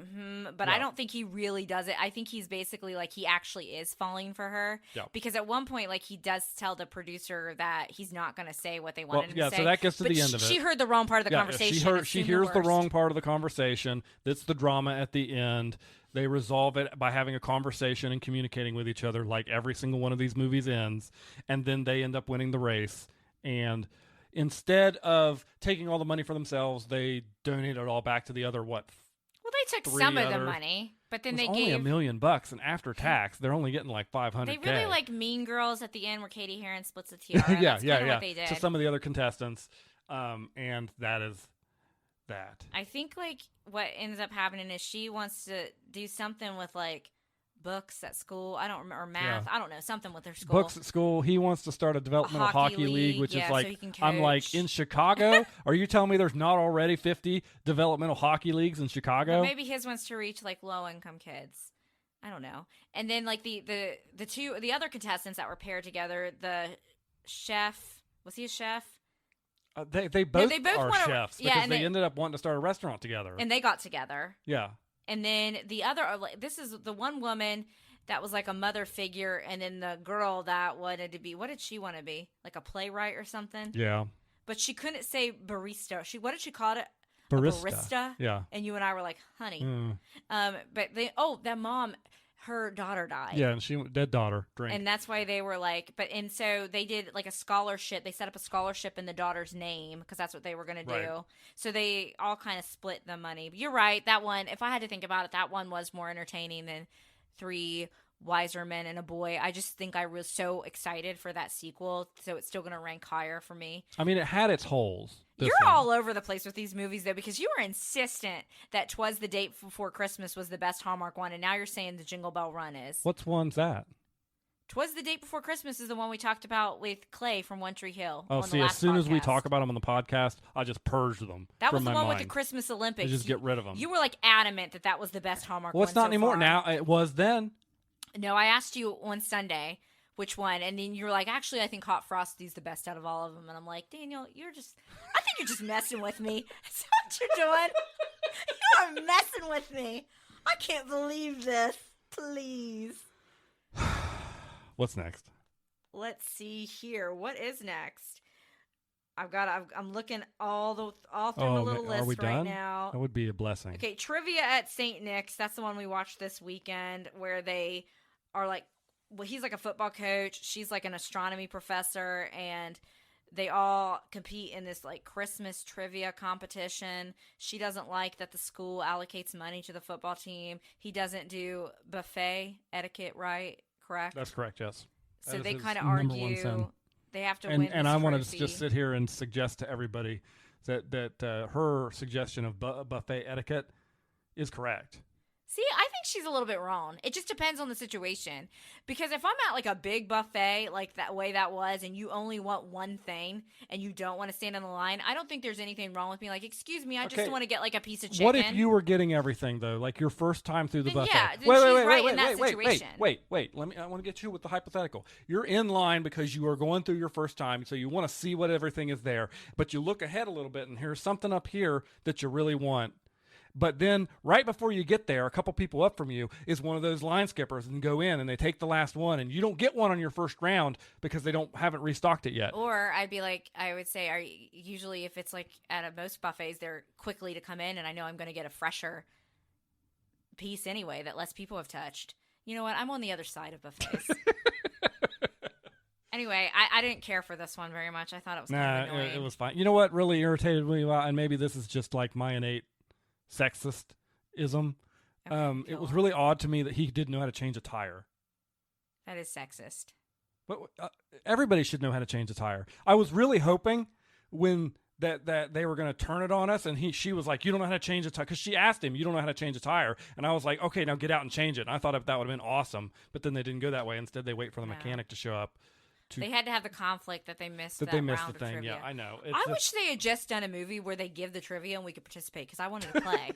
but Yeah. I don't think he really does it. I think he's basically like he actually is falling for her. Yeah. Because at one point, like he does tell the producer that he's not going to say what they wanted him to say. So that gets to But the end of it. She heard the wrong part of the conversation. She Assumed hears the worst. wrong part of the conversation. That's the drama at the end. They resolve it by having a conversation and communicating with each other, like every single one of these movies ends. And then they end up winning the race. And instead of taking all the money for themselves, they donate it all back to the other, Well, they took 3 some of the other- money, but then It's they only gave. $1 million, and after tax, they're only getting like $500K. They really like Mean Girls at the end where Katie Heron splits a tiara. yeah, That's yeah, kinda yeah. What they did. To some of the other contestants, and that is that. I think like what ends up happening is she wants to do something with like books at school. I don't remember, or math. Yeah. I don't know, something with her school. Books at school. He wants to start a developmental hockey hockey league, which league, is yeah, like so he can I'm like coach. in Chicago. Are you telling me there's not already 50 developmental hockey leagues in But Chicago? maybe his wants to reach like low income kids. I don't know. And then like the other contestants that were paired together, the chef, was he a chef? They both they both are wanna- chefs yeah, because and they they- ended up wanting to start a restaurant together. And they got together. Yeah. And then the other, this is the one woman that was like a mother figure, and then the girl that wanted to be, what did she want to be? Like a playwright or something? Yeah. But she couldn't say barista. What did she call it? Barista. A barista? Yeah. And you and I were like, honey. Mm. But that mom, her daughter died. Yeah, and she dead daughter. Drink. And that's why they were like, and so they did like a scholarship. They set up a scholarship in the daughter's name because that's what they were going to do. Right. So they all kind of split the money. But you're right. That one, if I had to think about it, that one was more entertaining than Three Wiser Men and a Boy. I just think I was so excited for that sequel. So it's still going to rank higher for me. I mean, it had its holes. You're all over the place with these movies, though, because you were insistent that 'Twas the Day Before Christmas was the best Hallmark one, and now you're saying the Jingle Bell Run is. What's one's that? 'Twas the Day Before Christmas is the one we talked about with Clay from One Tree Hill. Oh, see, as soon as we talk about them on the podcast, I just purge them. That from was the my one mind. with the Christmas Olympics. I just get rid of them. You were like adamant that that was the best Hallmark Well, one. it's not so anymore. far. Now it was then. No, I asked you on Sunday which one, and then you were like, actually, I think Hot Frosty's the best out of all of them. And I'm like, Daniel, I think you're just messing with me. That's what you're doing. You are messing with me. I can't believe this. Please. What's next? Let's see here. What is next? I'm looking all through the little are we list right done? now. That would be a blessing. Okay, Trivia at St. Nick's. That's the one we watched this weekend where they are like, well, he's like a football coach. She's like an astronomy professor, and they all compete in this like Christmas trivia competition. She doesn't like that the school allocates money to the football team. He doesn't do buffet etiquette right, correct? That's correct, yes. So That they is kind of his number one argue sin. they have to win this And I want trophy. to just sit here and suggest to everybody that her suggestion of buffet etiquette is correct. See, I think she's a little bit wrong. It just depends on the situation. Because if I'm at like a big buffet, like that way that was, and you only want one thing and you don't want to stand in the line, I don't think there's anything wrong with me. Like, excuse me, I Okay. just want to get like a piece of chicken. What if you were getting everything though, like your first time through the Then buffet? yeah, then she's right in that situation. Wait. I want to get you with the hypothetical. You're in line because you are going through your first time, so you want to see what everything is there. But you look ahead a little bit, and here's something up here that you really want. But then right before you get there, a couple people up from you is one of those line skippers and go in and they take the last one, and you don't get one on your first round because they haven't restocked it yet. Or I would say, usually if it's like at most buffets, they're quickly to come in, and I know I'm going to get a fresher piece anyway that less people have touched. You know what? I'm on the other side of buffets. Anyway, I didn't care for this one very much. I thought it was kind of annoying. It was fine. You know what really irritated me? And maybe this is just like my innate sexistism. Okay, It was really odd to me that he didn't know how to change a tire. That is sexist. But everybody should know how to change a tire. I was really hoping when that they were going to turn it on us, and she was like, "You don't know how to change a tire," because she asked him, "You don't know how to change a tire," and I was like, "Okay, now get out and change it." And I thought that would have been awesome, but then they didn't go that way. Instead, they wait for the mechanic to show up. They had to have the conflict that they missed that that they missed round the of thing. trivia. Yeah, I know. I wish they had just done a movie where they give the trivia and we could participate because I wanted to play.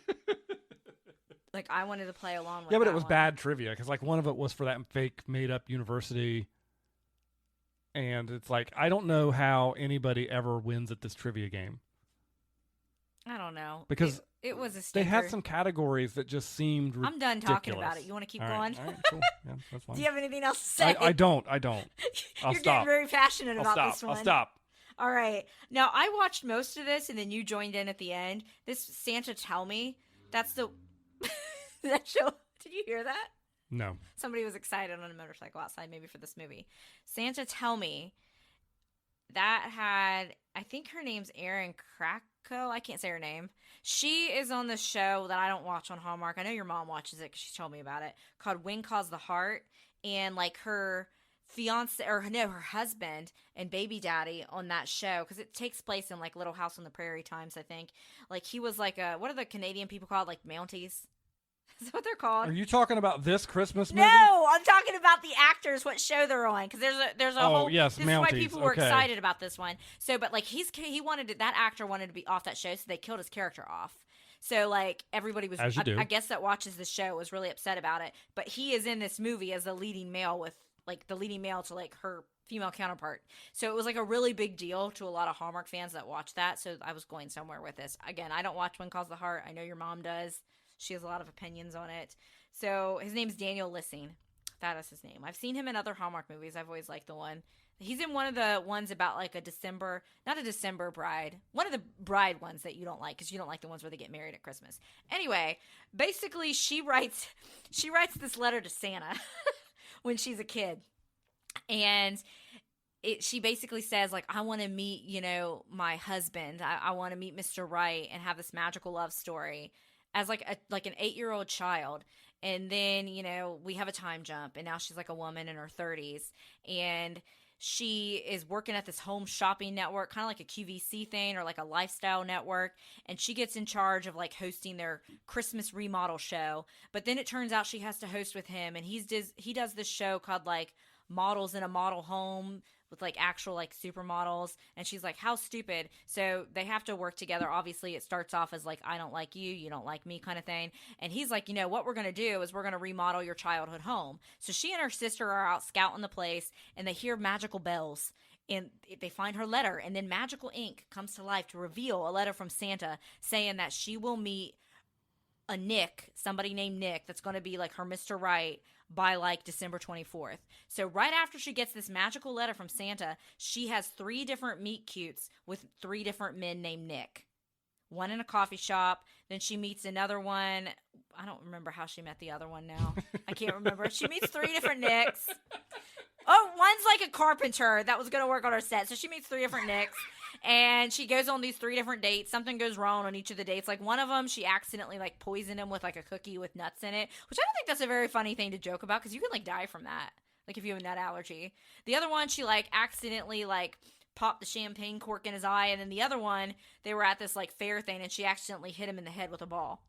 Like, I wanted to play along with Yeah, but that it was one. bad trivia because, like, one of it was for that fake made-up university, and it's like, I don't know how anybody ever wins at this trivia game. I don't know. Because it was a they stinker. had some categories that just seemed ridiculous. I'm done talking about it. You want to keep All going? right, all right, cool. Yeah, that's fine. Do you have anything else to say? I don't. I'll You're stop. getting very passionate I'll about stop. this one. I'll stop. All right. Now, I watched most of this, and then you joined in at the end. This Santa Tell Me, that's the... that show... Did you hear that? No. Somebody was excited on a motorcycle outside, maybe for this movie. Santa Tell Me, that had... I think her name's Erin Kracko. I can't say her name. She is on the show that I don't watch on Hallmark. I know your mom watches it because she told me about it, called When Calls the Heart. And, like, her... her husband and baby daddy on that show, because it takes place in like Little House on the Prairie times, I think. Like, he was like what are the Canadian people called? Like Mounties? Is that what they're called? Are you talking about this Christmas movie? No, I'm talking about the actors, what show they're on, because there's a whole. Yes, this Mounties. is why people were Okay. excited about this one. So, but like that actor wanted to be off that show, so they killed his character off. So, like, everybody was, As you do. I guess that watches the show was really upset about it. But he is in this movie as the leading male with, like, the leading male to, like, her female counterpart. So it was, like, a really big deal to a lot of Hallmark fans that watched that. So I was going somewhere with this. Again, I don't watch When Calls the Heart. I know your mom does. She has a lot of opinions on it. So his name's Daniel Lissing. That is his name. I've seen him in other Hallmark movies. I've always liked the one. He's in one of the ones about like not a December bride. One of the bride ones that you don't like because you don't like the ones where they get married at Christmas. Anyway, basically she writes she writes this letter to Santa when she's a kid. And she basically says, like, I want to meet, my husband. I want to meet Mr. Right and have this magical love story as like an 8-year-old child. And then, we have a time jump, and now she's like a woman in her 30s. And she is working at this home shopping network, kind of like a QVC thing or like a lifestyle network. And she gets in charge of like hosting their Christmas remodel show. But then it turns out she has to host with him. And he does this show called like Models in a Model Home with like actual like supermodels. And she's like, how stupid. So they have to work together. Obviously it starts off as like, I don't like you, you don't like me kind of thing. And he's like, what we're going to do is we're going to remodel your childhood home. So she and her sister are out scouting the place, and they hear magical bells, and they find her letter, and then magical ink comes to life to reveal a letter from Santa saying that she will meet somebody named Nick, that's going to be like her Mr. Right by like December 24th. So right after she gets this magical letter from Santa, she has 3 different meet cutes with 3 different men named Nick. One in a coffee shop. Then she meets another one. I don't remember how she met the other one now. I can't remember. She meets 3 different Nicks. Oh, one's like a carpenter that was going to work on her set. So she meets 3 different Nicks. And she goes on these 3 different dates. Something goes wrong on each of the dates. Like one of them, she accidentally like poisoned him with like a cookie with nuts in it, which I don't think that's a very funny thing to joke about, because you can like die from that, like if you have a nut allergy. The other one, she like accidentally like popped the champagne cork in his eye. And then the other one, they were at this like fair thing, and she accidentally hit him in the head with a ball.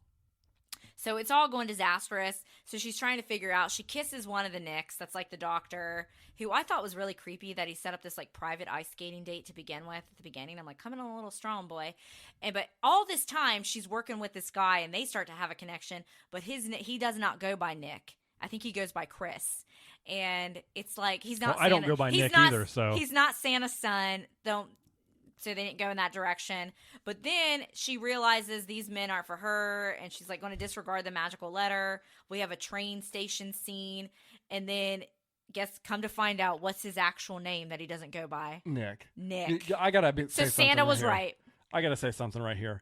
So it's all going disastrous. So she's trying to figure out. She kisses one of the Nicks, that's like the doctor, who I thought was really creepy that he set up this like private ice skating date to begin with at the beginning. I'm like, coming on a little strong, boy. But all this time she's working with this guy, and they start to have a connection. But he does not go by Nick. I think he goes by Chris. And it's like he's not. Well, I don't go by Nick either, so he's not Santa's son. So they didn't go in that direction. But then she realizes these men aren't for her, and she's like going to disregard the magical letter. We have a train station scene, and then come to find out, what's his actual name that he doesn't go by? Nick. I gotta say Santa was right. I gotta say something right here.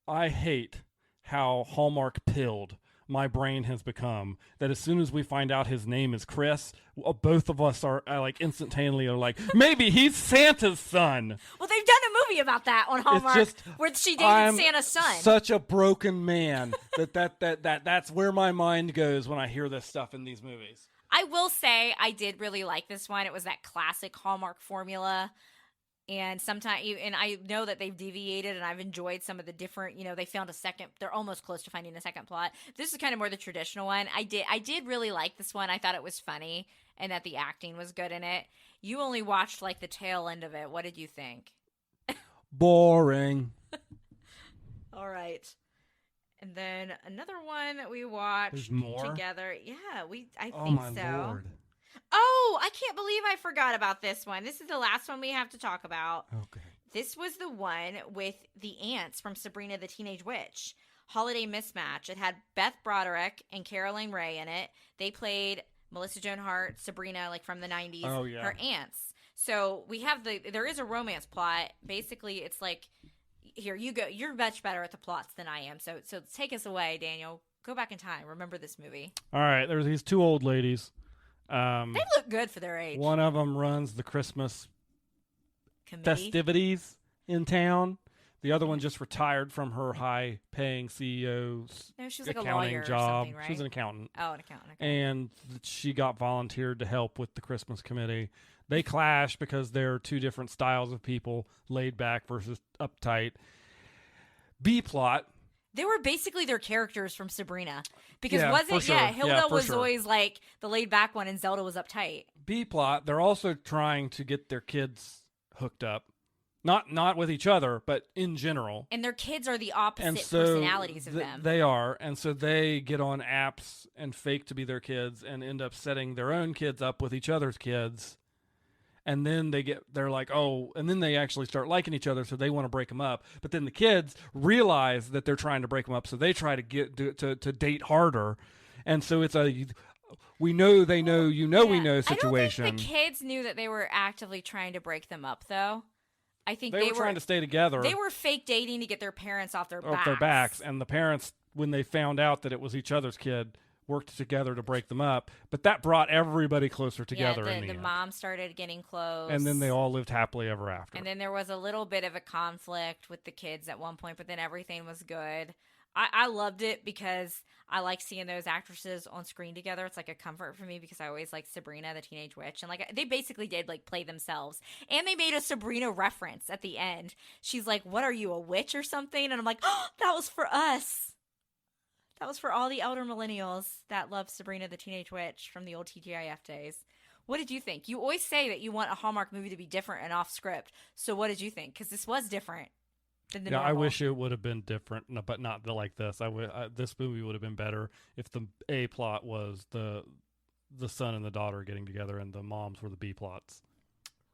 I hate how Hallmark pilled my brain has become, that as soon as we find out his name is Chris, both of us are like instantaneously are like, maybe he's Santa's son. Well, they've done a movie about that on Hallmark, where she dated Santa's son. Such a broken man that's where my mind goes when I hear this stuff in these movies. I will say I did really like this one. It was that classic Hallmark formula. And I know that they've deviated, and I've enjoyed some of the different, they found they're almost close to finding a second plot. This is kind of more the traditional one. I did really like this one. I thought it was funny, and that the acting was good in it. You only watched like the tail end of it. What did you think? Boring. All right. And then another one that we watched together. Yeah, I think so. Lord. Oh, I can't believe I forgot about this one. This is the last one we have to talk about. Okay. This was the one with the ants from Sabrina the Teenage Witch. Holiday Mismatch. It had Beth Broderick and Caroline Ray in it. They played Melissa Joan Hart, Sabrina, like from the 90s. Oh, yeah. Her aunts. So we have there is a romance plot. Basically, it's like, here, you go. You're much better at the plots than I am. So take us away, Daniel. Go back in time. Remember this movie. All right. There's these 2 old ladies. They look good for their age. One of them runs the Christmas committee festivities in town. The other one just retired from her high-paying CEO's she's like accounting a lawyer job. or something, right? She was an accountant. Oh, an accountant. And she got volunteered to help with the Christmas committee. They clash because they're 2 different styles of people, laid back versus uptight. B-plot. They were basically their characters from Sabrina. Because Hilda was always like the laid back one, and Zelda was uptight. B-plot, they're also trying to get their kids hooked up. Not with each other, but in general. And their kids are the opposite personalities of them. They are. And so they get on apps and fake to be their kids and end up setting their own kids up with each other's kids. And then they're like, oh, and then they actually start liking each other, so they want to break them up. But then the kids realize that they're trying to break them up, so they try to get to date harder. And so it's we know they know, we know situation. I don't think the kids knew that they were actively trying to break them up, though. I think they were trying to stay together. They were fake dating to get their parents off their backs. And the parents, when they found out that it was each other's kid, worked together to break them up, but that brought everybody closer together in the end. Mom started getting close. And then they all lived happily ever after. And then there was a little bit of a conflict with the kids at one point, but then everything was good. I loved it because I like seeing those actresses on screen together. It's like a comfort for me because I always liked Sabrina the Teenage Witch. And like they basically did like play themselves. And they made a Sabrina reference at the end. She's like, "What are you, a witch or something?" And I'm like, "Oh, that was for us. That was for all the elder millennials that love Sabrina the Teenage Witch from the old TGIF days." What did you think? You always say that you want a Hallmark movie to be different and off script. So what did you think? Because this was different. Yeah, I wish it would have been different, but not like this. This movie would have been better if the A plot was the son and the daughter getting together, and the moms were the B plots.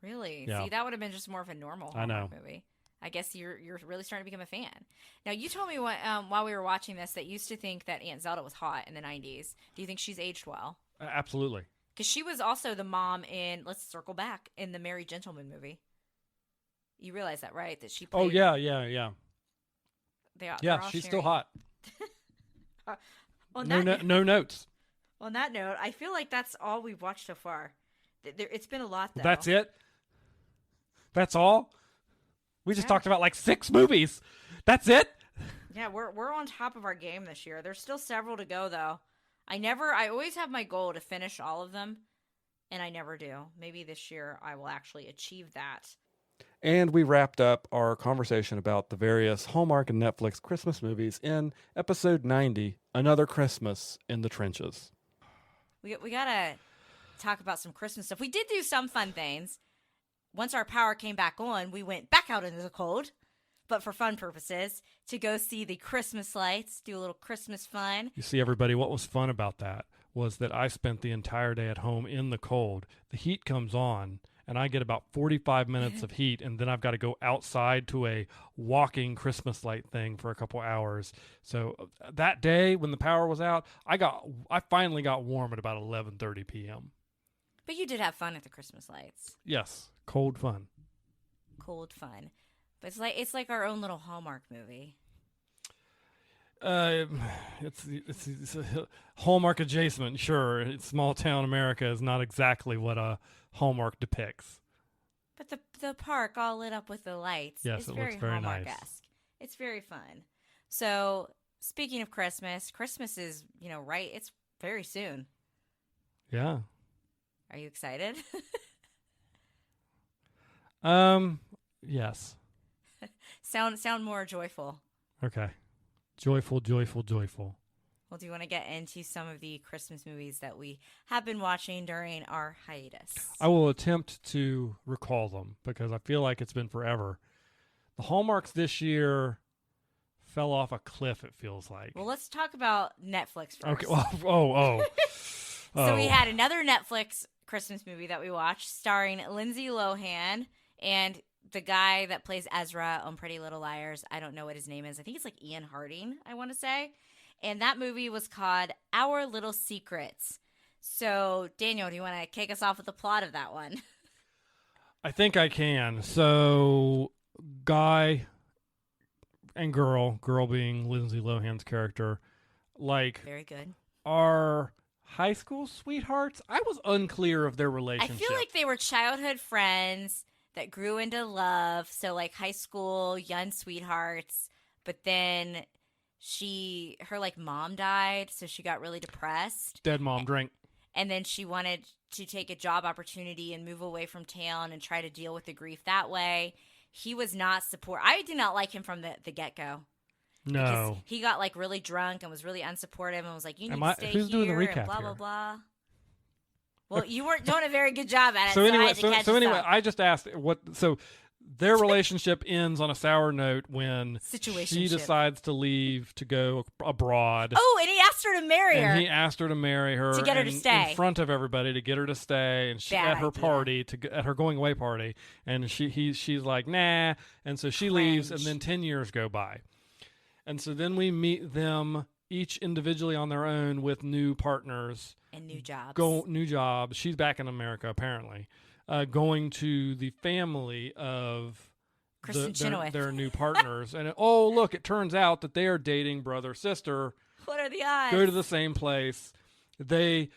Really? Yeah. See, that would have been just more of a normal Hallmark movie. I guess you're really starting to become a fan. Now, you told me while we were watching this that you used to think that Aunt Zelda was hot in the 90s. Do you think she's aged well? Absolutely. Because she was also the mom in, let's circle back, in the Merry Gentleman movie. You realize that, right? That she played... Oh, yeah. She's still hot. No notes. On that note, I feel like that's all we've watched so far. It's been a lot, though. That's it? That's all? We just talked about like 6 movies. That's it? Yeah, we're on top of our game this year. There's still several to go, though. I always have my goal to finish all of them, and I never do. Maybe this year I will actually achieve that. And we wrapped up our conversation about the various Hallmark and Netflix Christmas movies in episode 90, Another Christmas in the Trenches. We got to talk about some Christmas stuff. We did do some fun things. Once our power came back on, we went back out into the cold, but for fun purposes, to go see the Christmas lights, do a little Christmas fun. You see, everybody, what was fun about that was that I spent the entire day at home in the cold. The heat comes on, and I get about 45 minutes of heat, and then I've got to go outside to a walking Christmas light thing for a couple hours. So that day when the power was out, I finally got warm at about 11:30 p.m. But you did have fun at the Christmas lights. Yes, cold fun. Cold fun. But it's like our own little Hallmark movie. It's a Hallmark adjacent, sure. It's small town America is not exactly what a Hallmark depicts. But the park all lit up with the lights. Yes, it looks very nice. Hallmark-esque. It's very fun. So speaking of Christmas is, right? It's very soon. Yeah. Are you excited? Yes. Sound more joyful. Okay. Joyful. Well, do you want to get into some of the Christmas movies that we have been watching during our hiatus? I will attempt to recall them because I feel like it's been forever. The Hallmarks this year fell off a cliff, it feels like. Well, let's talk about Netflix first. Okay. Well, So we had another Netflix Christmas movie that we watched starring Lindsay Lohan and the guy that plays Ezra on Pretty Little Liars. I don't know what his name is. I think it's like Ian Harding, I want to say. And that movie was called Our Little Secrets. So, Daniel, do you want to kick us off with the plot of that one? I think I can. So, guy and girl being Lindsay Lohan's character, like, very good, are high school sweethearts. I was unclear of their relationship. I feel like they were childhood friends that grew into love. So, like, high school, young sweethearts. But then her mom died, so she got really depressed. Dead mom drink. And then she wanted to take a job opportunity and move away from town and try to deal with the grief that way. He was not I did not like him from the get-go. No. Because he got really drunk and was really unsupportive and was like, you need to stay who's here doing the recap and blah, here? blah, blah. Well, you weren't doing a very good job at it. So anyway, I I just asked so their relationship ends on a sour note when she decides to leave to go abroad. Oh, and he asked her to marry her. And he asked her to marry her to get her to stay in front of everybody, to get her to stay, and she at her party, at her going away party, and she's like, nah, and so she leaves, and then 10 years go by, and so then we meet them each individually on their own with new partners and new jobs. New jobs. She's back in America apparently. Going to the family of their new partners. And look, it turns out that they are dating brother-sister. What are the odds? Go to the same place. They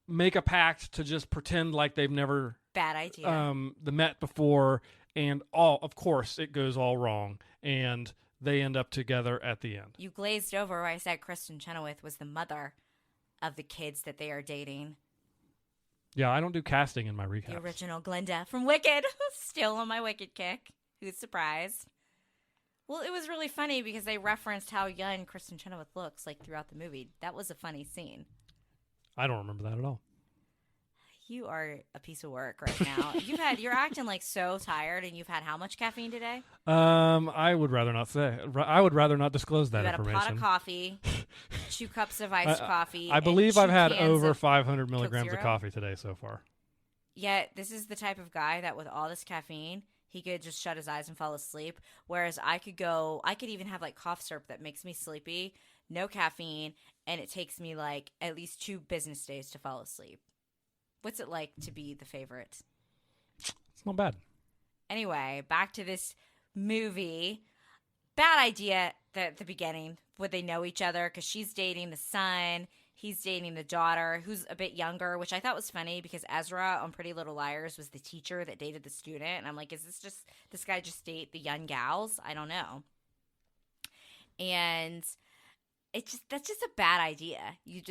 make a pact to just pretend like they've never Bad idea. met before, and of course it goes all wrong, and they end up together at the end. You glazed over where I said Kristen Chenoweth was the mother of the kids that they are dating. Yeah, I don't do casting in my recaps. The original Glinda from Wicked. Still on my Wicked kick. Who's surprised? Well, it was really funny because they referenced how young Kristen Chenoweth looks like throughout the movie. That was a funny scene. I don't remember that at all. You are a piece of work right now. You're acting like so tired, and you've had how much caffeine today? I would rather not say. I would rather not disclose that You had information. a pot of coffee, 2 cups of iced coffee. I and believe 2 I've had cans over of 500 Coke milligrams of Zero. coffee today so far. Yet, this is the type of guy that with all this caffeine, he could just shut his eyes and fall asleep. Whereas I could even have like cough syrup that makes me sleepy, no caffeine, and it takes me like at least 2 business days to fall asleep. What's it like to be the favorite? It's not bad. Anyway, back to this movie. Bad idea at the beginning. Would they know each other? Because she's dating the son. He's dating the daughter, who's a bit younger, which I thought was funny because Ezra on Pretty Little Liars was the teacher that dated the student. And I'm like, is this guy just date the young gals? I don't know. And that's just a bad idea.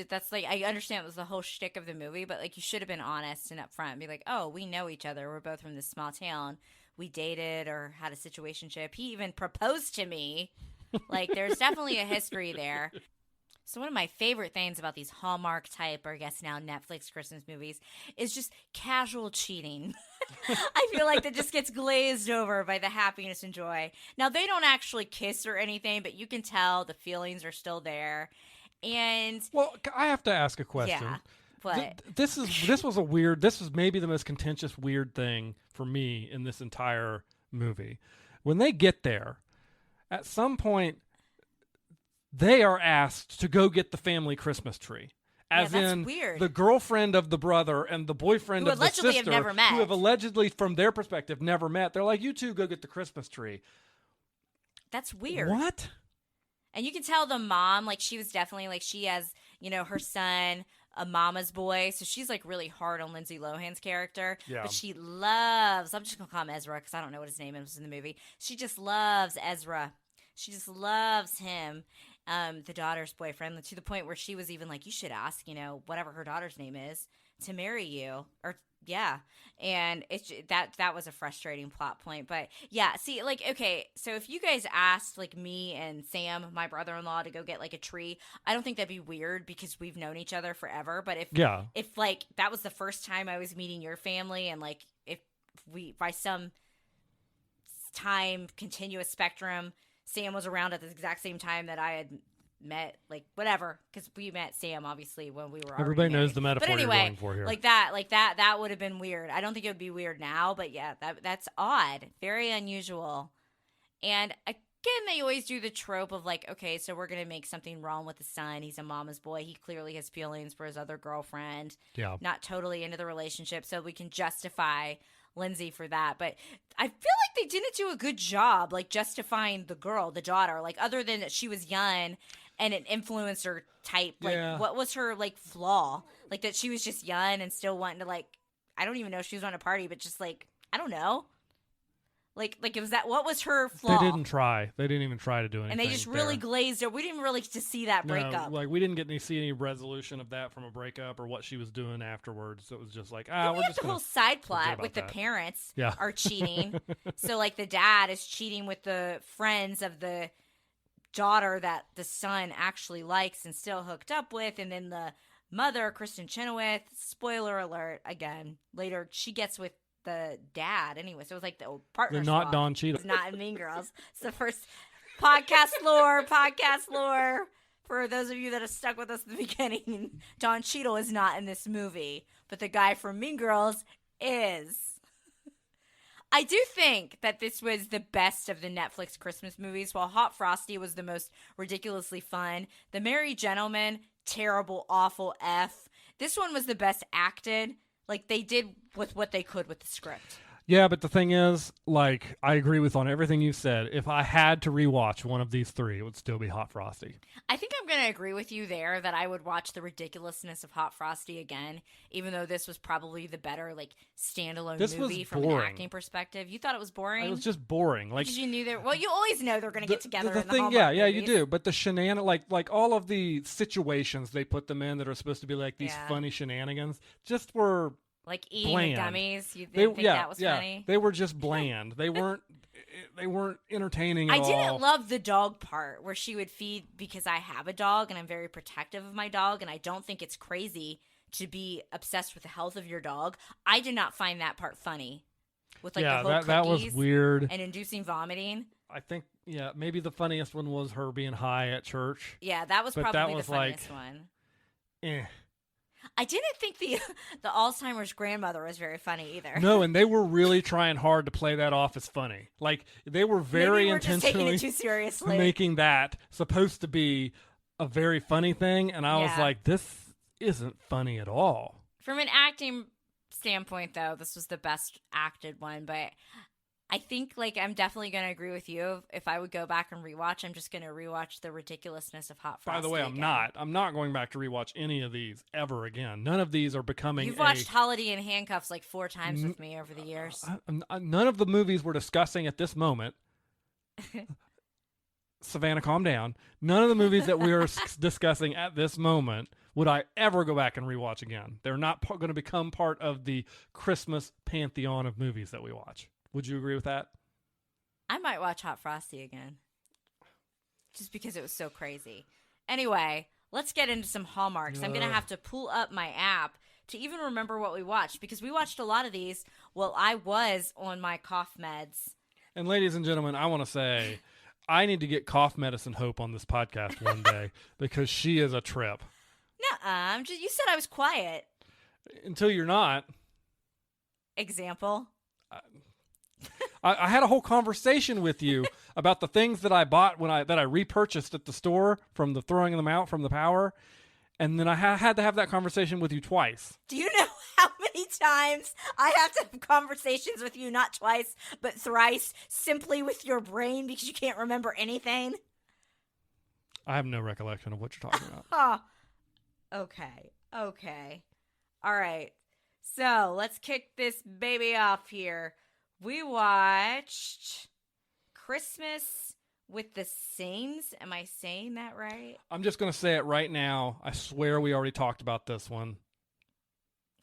That's like, I understand it was the whole shtick of the movie, but like you should have been honest and upfront and be like, oh, we know each other. We're both from this small town. We dated or had a situationship. He even proposed to me. Like there's definitely a history there. So one of my favorite things about these Hallmark type, or I guess now Netflix Christmas movies, is just casual cheating. I feel like that just gets glazed over by the happiness and joy. Now, they don't actually kiss or anything, but you can tell the feelings are still there. And Well, I have to ask a question. yeah, but This was maybe the most contentious weird thing for me in this entire movie. When they get there, at some point, they are asked to go get the family Christmas tree. As that's in weird. The girlfriend of the brother and the boyfriend Who of the sister, allegedly have never met. who have allegedly, from their perspective, never met. They're like, you two go get the Christmas tree. that's weird. What? And you can tell the mom, like she was definitely like she has, her son, a mama's boy. So she's like really hard on Lindsay Lohan's character. Yeah. But she loves, I'm just going to call him Ezra because I don't know what his name is in the movie. She just loves Ezra. She just loves him, the daughter's boyfriend, to the point where she was even like, you should ask, whatever her daughter's name is to marry you. Or yeah. And it's that was a frustrating plot point. But yeah, see, like, okay, so if you guys asked like me and Sam, my brother-in-law, to go get like a tree, I don't think that'd be weird because we've known each other forever. But if like that was the first time I was meeting your family, and like if we by some time continuous spectrum, Sam was around at the exact same time that I had met, like whatever, because we met Sam obviously when we were already Everybody knows married. the metaphor but anyway, you're going for here. like that would have been weird. I don't think it would be weird now, but yeah, that's odd, very unusual. And again, they always do the trope of like, okay, so we're gonna make something wrong with the son. He's a mama's boy. He clearly has feelings for his other girlfriend. Yeah. Not totally into the relationship, so we can justify Lindsay for that. But I feel like they didn't do a good job like justifying the daughter, like other than that she was young and an influencer type. Like what was her like flaw? Like that she was just young and still wanting to like, I don't even know if she was on a party, but just like, I don't know. Like it was that, what was her flaw? They didn't try. They didn't even try to do anything. And they just really glazed her. We didn't really get to see that breakup. No, like we didn't get to see any resolution of that from a breakup or what she was doing afterwards. So it was just like, Then we're we have just the gonna whole side forget plot about with the that. parents Yeah. are cheating. So like the dad is cheating with the friends of the daughter that the son actually likes and still hooked up with, and then the mother, Kristen Chenoweth, spoiler alert again, later she gets with the dad anyway. So it was like the old partner. They're not swap. Don Cheadle. It's not in Mean Girls. It's the first podcast lore. For those of you that have stuck with us at the beginning, Don Cheadle is not in this movie, but the guy from Mean Girls is. I do think that this was the best of the Netflix Christmas movies. While Hot Frosty was the most ridiculously fun, The Merry Gentleman, terrible, awful F. This one was the best acted. Like, they did with what they could with the script. Yeah, but the thing is, like, I agree with on everything you said. If I had to rewatch one of these three, it would still be Hot Frosty. I think I'm going to agree with you there that I would watch the ridiculousness of Hot Frosty again, even though this was probably the better like standalone This was movie from an boring. acting perspective. You thought it was boring? It was just boring. Like, because you knew there. Well, you always know they're going to get together the in the thing, Hallmark yeah, movies. you do. But the like all of the situations they put them in that are supposed to be like these Yeah. funny shenanigans just were Like eating bland. the gummies. You didn't think that was funny? They were just bland. They weren't entertaining at I all. didn't love the dog part where she would feed because I have a dog and I'm very protective of my dog and I don't think it's crazy to be obsessed with the health of your dog. I did not find that part funny. With like yeah, the whole that was cookies weird. and inducing vomiting. I think maybe the funniest one was her being high at church. Yeah, that was But probably that was the funniest like- one. Eh. I didn't think the Alzheimer's grandmother was very funny either. No, and they were really trying hard to play that off as funny. Like they were very Maybe we're just taking intentionally it too seriously. making that supposed to be a very funny thing, and I was Yeah. like, this isn't funny at all. From an acting standpoint, though, this was the best acted one. But I think, like, I'm definitely going to agree with you. If I would go back and rewatch, I'm just going to rewatch the ridiculousness of Hot Frosty. By the way, I'm again. not. I'm not going back to rewatch any of these ever again. None of these are becoming. You've watched Holiday in Handcuffs like 4 times with me over the years. None of the movies we're discussing at this moment. Savannah, calm down. None of the movies that we are discussing at this moment would I ever go back and rewatch again. They're not going to become part of the Christmas pantheon of movies that we watch. Would you agree with that? I might watch Hot Frosty again. Just because it was so crazy. Anyway, let's get into some Hallmarks. I'm going to have to pull up my app to even remember what we watched because we watched a lot of these while I was on my cough meds. And ladies and gentlemen, I want to say I need to get cough medicine Hope on this podcast one day because she is a trip. Nuh-uh. You said I was quiet. Until you're not. Example. I had a whole conversation with you about the things that I bought that I repurchased at the store from the throwing them out from the power, and then I had to have that conversation with you twice. Do you know how many times I have to have conversations with you, not twice, but thrice, simply with your brain because you can't remember anything? I have no recollection of what you're talking about. Oh, okay. All right. So let's kick this baby off here. We watched Christmas with the Saints. Am I saying that right? I'm just going to say it right now. I swear we already talked about this one.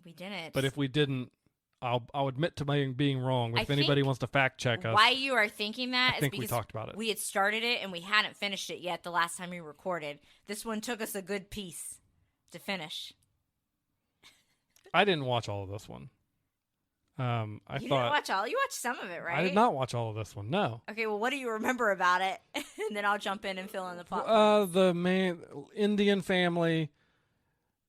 We didn't. But if we didn't, I'll admit to being wrong. If anybody wants to fact check us. Why you are thinking that I is think we because talked about it. we had started it and we hadn't finished it yet the last time we recorded. This one took us a good piece to finish. I didn't watch all of this one. You didn't watch all. You watched some of it, right? I did not watch all of this one. No. Okay, well, what do you remember about it? And then I'll jump in and fill in the plot. The main Indian family,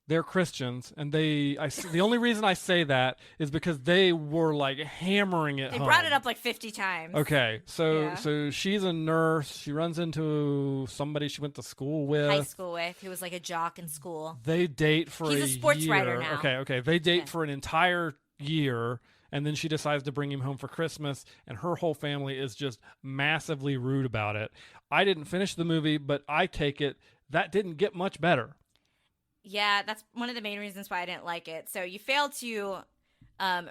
they're Christians, and the only reason I say that is because they were like hammering it They home. brought it up like 50 times. Okay, Yeah. so she's a nurse. She runs into somebody she went to school with. High school with, who was like a jock in school. They date for He's a sports year. writer now. Okay. They date Okay. for an entire year, and then she decides to bring him home for Christmas, and her whole family is just massively rude about it. I didn't finish the movie, but I take it that didn't get much better. Yeah, that's one of the main reasons why I didn't like it. So you failed to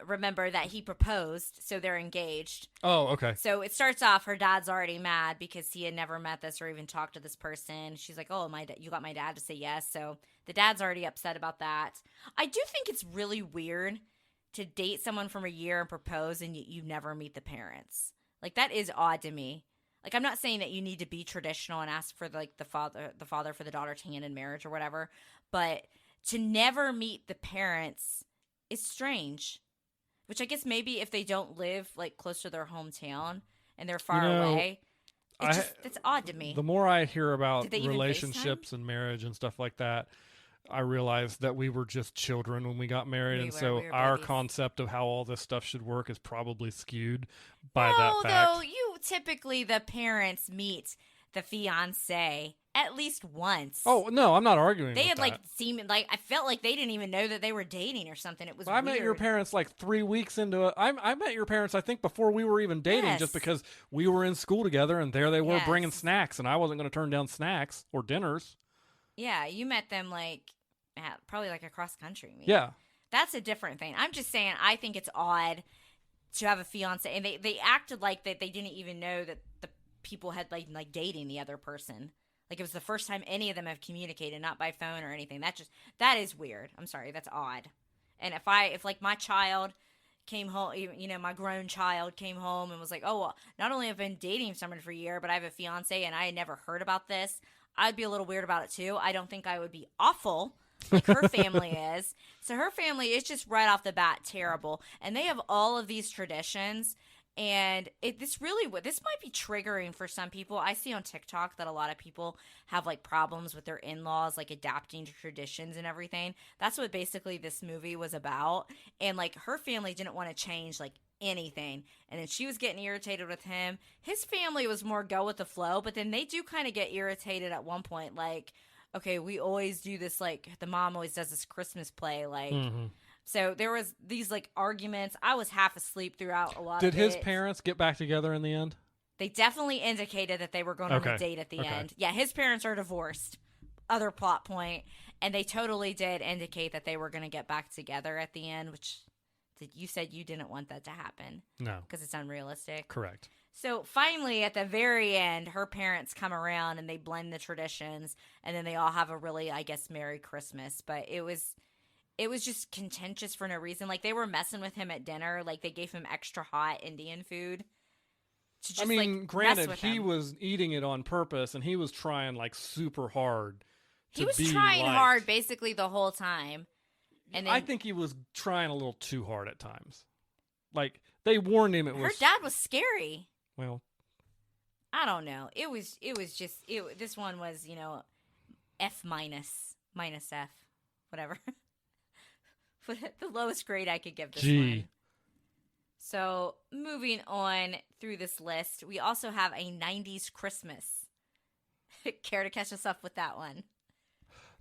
remember that he proposed, so they're engaged. Oh, okay. So it starts off, her dad's already mad because he had never met this or even talked to this person. She's like, oh, you got my dad to say yes. So the dad's already upset about that. I do think it's really weird to date someone from a year and propose and you never meet the parents. Like, that is odd to me. Like, I'm not saying that you need to be traditional and ask for like the father for the daughter's hand in marriage or whatever, but to never meet the parents is strange. Which I guess maybe if they don't live like close to their hometown and they're far away, it's odd to me. The more I hear about Did they even relationships and marriage and stuff like that, I realized that we were just children when we got married, so our babies. concept of how all this stuff should work is probably skewed by that fact. Though, typically the parents meet the fiance at least once. Oh no, I'm not arguing. They with had that. like seemed like I felt like they didn't even know that they were dating or something. It was. I met your parents like 3 weeks into it. I met your parents, I think, before we were even dating, Yes. just because we were in school together, and there they were Yes. bringing snacks, and I wasn't going to turn down snacks or dinners. Yeah, you met them like probably like a cross country meet. Yeah. That's a different thing. I'm just saying, I think it's odd to have a fiance, and they acted like that they didn't even know that the people had like dating the other person. Like it was the first time any of them have communicated, not by phone or anything. That is weird. I'm sorry, that's odd. And if like my child came home, you know, my grown child came home and was like, oh, well, not only have I been dating someone for a year, but I have a fiance and I had never heard about this, I'd be a little weird about it too. I don't think I would be awful like her family is. So her family is just right off the bat terrible. And they have all of these traditions. And this might be triggering for some people. I see on TikTok that a lot of people have like problems with their in-laws, like adapting to traditions and everything. That's what basically this movie was about. And like her family didn't want to change like anything. And then she was getting irritated with him. His family was more go with the flow, but then they do kind of get irritated at one point. Like, okay, we always do this, like the mom always does this Christmas play, like. Mm-hmm. So there was these like arguments. I was half asleep throughout a lot of it. Did his parents get back together in the end? They definitely indicated that they were going on a date at the end. Yeah, his parents are divorced. Other plot point. And they totally did indicate that they were going to get back together at the end, which you said you didn't want that to happen. No. Because it's unrealistic. Correct. So finally, at the very end, her parents come around and they blend the traditions. And then they all have a really, I guess, Merry Christmas. But it was just contentious for no reason. Like, they were messing with him at dinner. Like, they gave him extra hot Indian food. To just, granted, he was eating it on purpose, and he was trying, like, super hard He was trying hard basically the whole time. And then, I think he was trying a little too hard at times. Like, they warned him it was... Her dad was scary. Well... I don't know. It was just... This one was, you know, F-, minus F, whatever. The lowest grade I could give this one. So, moving on through this list, we also have a 90s Christmas. Care to catch us up with that one?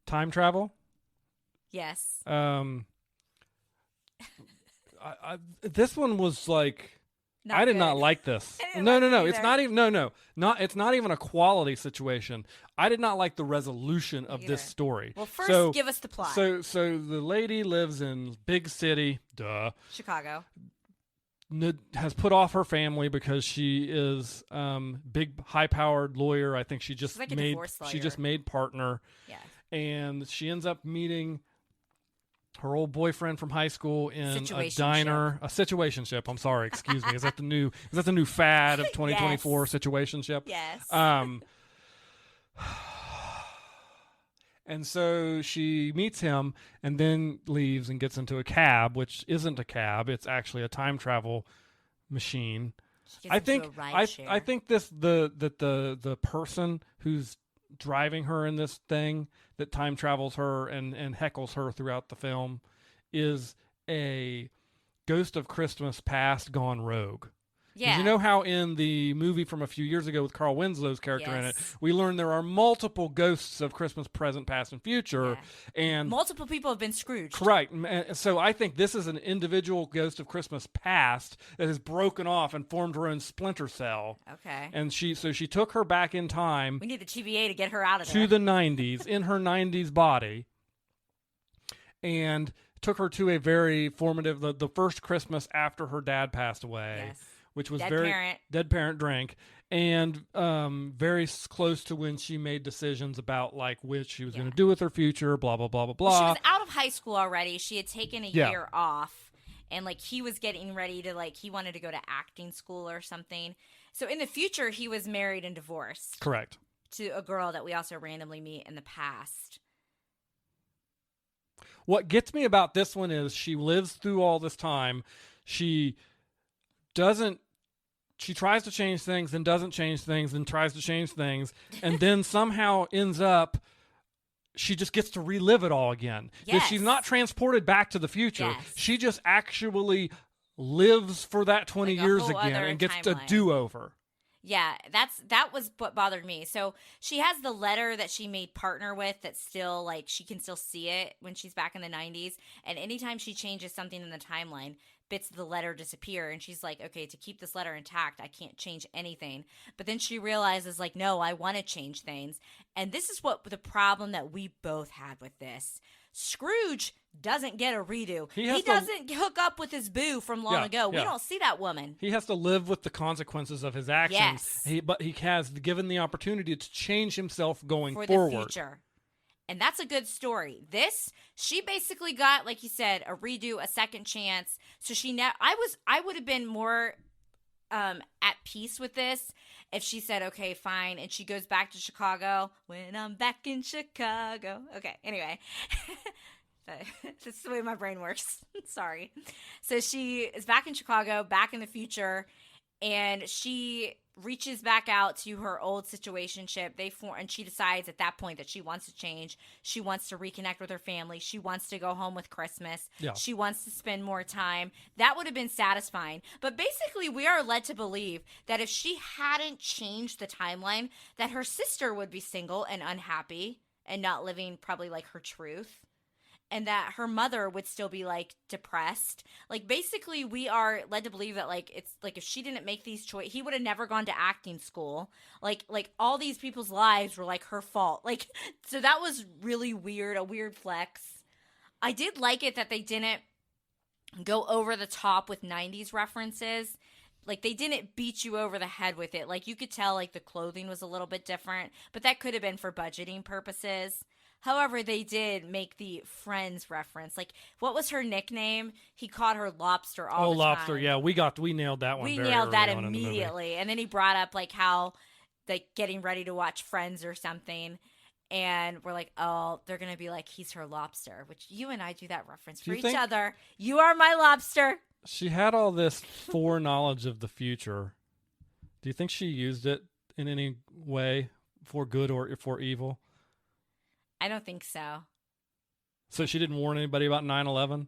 Time travel? Yes. This one was like... I did not like this. No. It's not even it's not even a quality situation. I did not like the resolution of this story. Well, first give us the plot. So the lady lives in big city, Chicago. Has put off her family because she is big high powered lawyer. I think she just like a divorce lawyer. She just made partner. Yeah. And she ends up meeting her old boyfriend from high school in a diner, a situationship. I'm sorry, excuse me. Is that the new fad of 2024? Yes. Situationship? Yes. And so she meets him and then leaves and gets into a cab, which isn't a cab. It's actually a time travel machine. I think the person who's driving her in this thing that time travels her and heckles her throughout the film is a Ghost of Christmas Past gone rogue. Yeah. You know how in the movie from a few years ago with Carl Winslow's character in it, we learned there are multiple ghosts of Christmas present, past, and future, and multiple people have been Scrooged. Correct. So I think this is an individual Ghost of Christmas Past that has broken off and formed her own splinter cell. Okay. And she took her back in time. We need the TVA to get her out of there. To the 90s, in her 90s body, and took her to a very formative, the first Christmas after her dad passed away. Yes. Which was dead parent drink, and very close to when she made decisions about like what she was going to do with her future, blah blah blah blah blah. She was out of high school already. She had taken a year off, and like he was getting ready to he wanted to go to acting school or something. So in the future, he was married and divorced. Correct. To a girl that we also randomly meet in the past. What gets me about this one is she lives through all this time. She tries to change things, then doesn't change things, then tries to change things, and then somehow ends up, she just gets to relive it all again. Yes. She's not transported back to the future. Yes. She just actually lives for that 20 years again and gets timeline. a do-over. Yeah, that was what bothered me. So she has the letter that she made partner with that's still like she can still see it when she's back in the 90s. And anytime she changes something in the timeline, bits of the letter disappear. And she's like, okay, to keep this letter intact, I can't change anything. But then she realizes, like, no, I want to change things. And this is what the problem that we both had with this. Scrooge doesn't get a redo. He doesn't hook up with his boo from long ago. We don't see that woman. He has to live with the consequences of his actions. Yes. But he has given the opportunity to change himself going for forward. The future. And that's a good story. This, she basically got, like you said, a redo, a second chance. So I would have been more at peace with this if she said, okay, fine, and she goes back to Chicago. When I'm back in Chicago. Okay, anyway. That's the way my brain works. Sorry. So she is back in Chicago, back in the future, and she reaches back out to her old situationship. And she decides at that point that she wants to change. She wants to reconnect with her family. She wants to go home with Christmas. Yeah. She wants to spend more time. That would have been satisfying. But basically, we are led to believe that if she hadn't changed the timeline, that her sister would be single and unhappy and not living probably like her truth. And that her mother would still be, like, depressed. Like, basically, we are led to believe that, like, it's, like, if she didn't make these choices, he would have never gone to acting school. Like, all these people's lives were, like, her fault. Like, so that was really weird, a weird flex. I did like it that they didn't go over the top with 90s references. Like, they didn't beat you over the head with it. Like, you could tell, like, the clothing was a little bit different. But that could have been for budgeting purposes. However, they did make the Friends reference. Like, what was her nickname? He called her Lobster all the time. Oh, Lobster, yeah. We nailed that one. We very nailed that early immediately. And then he brought up, like, how, like, getting ready to watch Friends or something. And we're like, oh, they're going to be like, he's her lobster. Which you and I do that reference for each other. You are my lobster. She had all this foreknowledge of the future. Do you think she used it in any way for good or for evil? I don't think so. So she didn't warn anybody about 9/11?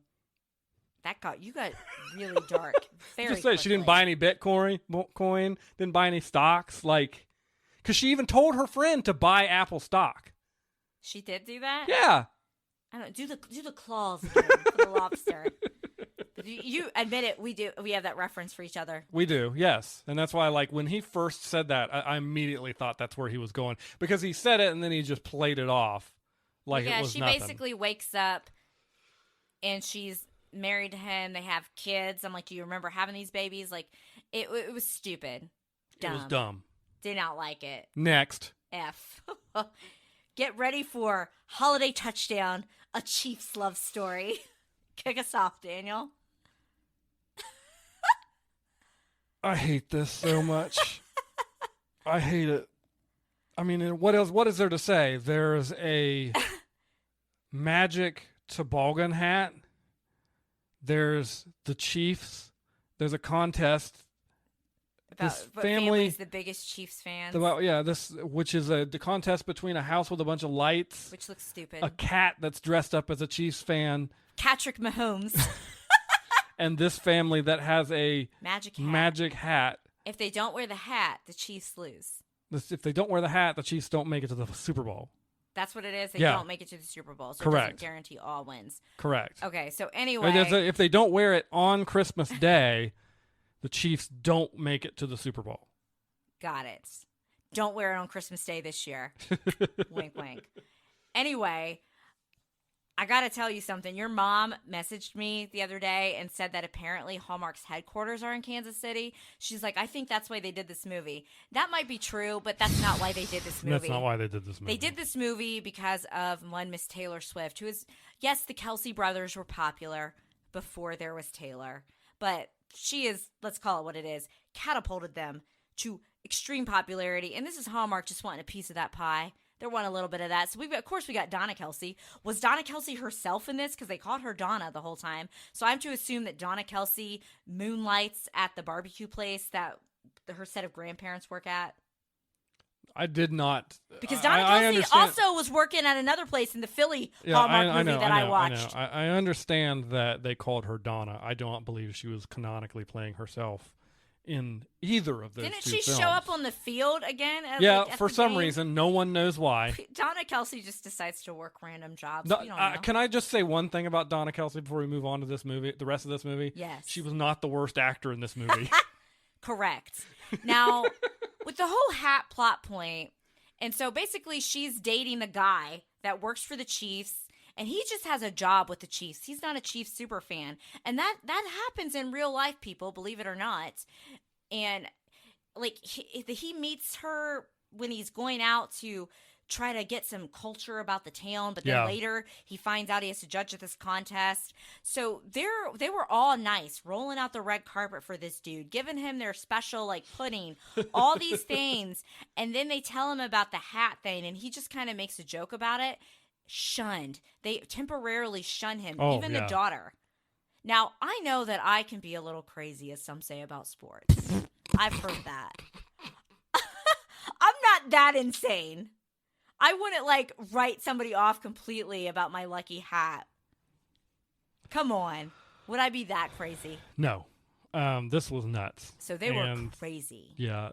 You got really dark. Very Just say she didn't buy any Bitcoin, didn't buy any stocks, like, because she even told her friend to buy Apple stock. She did do that? Yeah. I don't do the claws again for the lobster. You admit it. We do. We have that reference for each other. We do, yes, and that's why, like, when he first said that, I immediately thought that's where he was going because he said it and then he just played it off like it was nothing. She basically wakes up and she's married to him. They have kids. I'm like, do you remember having these babies? Like, it was stupid. Dumb. It was dumb. Did not like it. Next. F. Get ready for Holiday Touchdown, a Chiefs love story. Kick us off, Daniel. I hate this so much. I hate it. I mean, what else? What is there to say? There's a magic toboggan hat. There's the Chiefs. There's a contest. About this what family family's the biggest Chiefs fans. Which is the contest between a house with a bunch of lights, which looks stupid. A cat that's dressed up as a Chiefs fan, Patrick Mahomes, and this family that has a magic hat. If they don't wear the hat, the Chiefs lose. If they don't wear the hat, the Chiefs don't make it to the Super Bowl. That's what it is. They don't make it to the Super Bowl, so correct. It doesn't guarantee all wins. Correct. Okay, so anyway, if they don't wear it on Christmas Day, the Chiefs don't make it to the Super Bowl. Got it. Don't wear it on Christmas Day this year. Wink, wink. Anyway, I got to tell you something. Your mom messaged me the other day and said that apparently Hallmark's headquarters are in Kansas City. She's like, I think that's why they did this movie. That might be true, but that's not why they did this movie. That's not why they did this movie. They did this movie because of one Miss Taylor Swift, who is, yes, the Kelsey brothers were popular before there was Taylor, but she is, let's call it what it is, catapulted them to extreme popularity. And this is Hallmark just wanting a piece of that pie. They want a little bit of that. So of course we got Donna Kelsey. Was Donna Kelsey herself in this? Because they called her Donna the whole time. So I'm to assume that Donna Kelsey moonlights at the barbecue place that her set of grandparents work at. I did not. Because Donna Kelsey also was working at another place in the Philly Hallmark movie that I watched. I understand that they called her Donna. I don't believe she was canonically playing herself in either of those Didn't two she films. show up on the field again? Yeah, at for the some game? reason, no one knows why. Donna Kelsey just decides to work random jobs. No, We don't know. can I just say one thing about Donna Kelsey before we move on to this movie, the rest of this movie? Yes. She was not the worst actor in this movie. Correct. Now, with the whole hat plot point, and so basically she's dating the guy that works for the Chiefs, and he just has a job with the Chiefs. He's not a Chiefs super fan. And that happens in real life, people, believe it or not. And like he meets her when he's going out to try to get some culture about the town, but then later he finds out he has to judge at this contest. So they were all nice, rolling out the red carpet for this dude, giving him their special like pudding, all these things, and then they tell him about the hat thing, and he just kind of makes a joke about it. Shunned. They temporarily shun him, even the daughter. Now, I know that I can be a little crazy, as some say about sports. I've heard that. I'm not that insane. I wouldn't, like, write somebody off completely about my lucky hat. Come on. Would I be that crazy? No. This was nuts. So they were crazy. Yeah.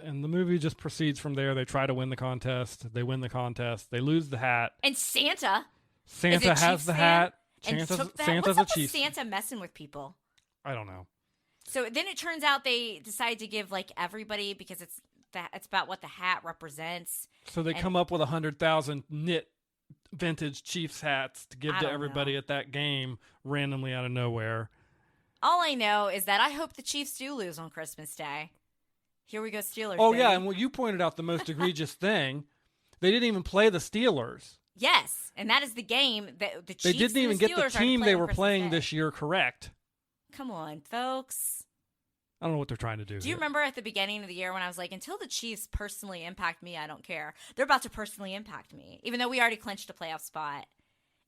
And the movie just proceeds from there. They try to win the contest. They win the contest. They lose the hat. And Santa has the hat. Santa's a What's Chiefs. Santa messing with people? I don't know. So then it turns out they decide to give, like, everybody, because it's about what the hat represents. So they come up with 100,000 knit vintage Chiefs hats to give to everybody at that game randomly out of nowhere. All I know is that I hope the Chiefs do lose on Christmas Day. Here we go, Steelers. Oh, baby. yeah, and what you pointed out the most egregious thing, they didn't even play the Steelers. Yes, and that is the game that the Chiefs They didn't even get the team they were playing this year correct. Come on, folks. I don't know what they're trying to do. Do you remember at the beginning of the year when I was like, until the Chiefs personally impact me, I don't care. They're about to personally impact me, even though we already clinched a playoff spot.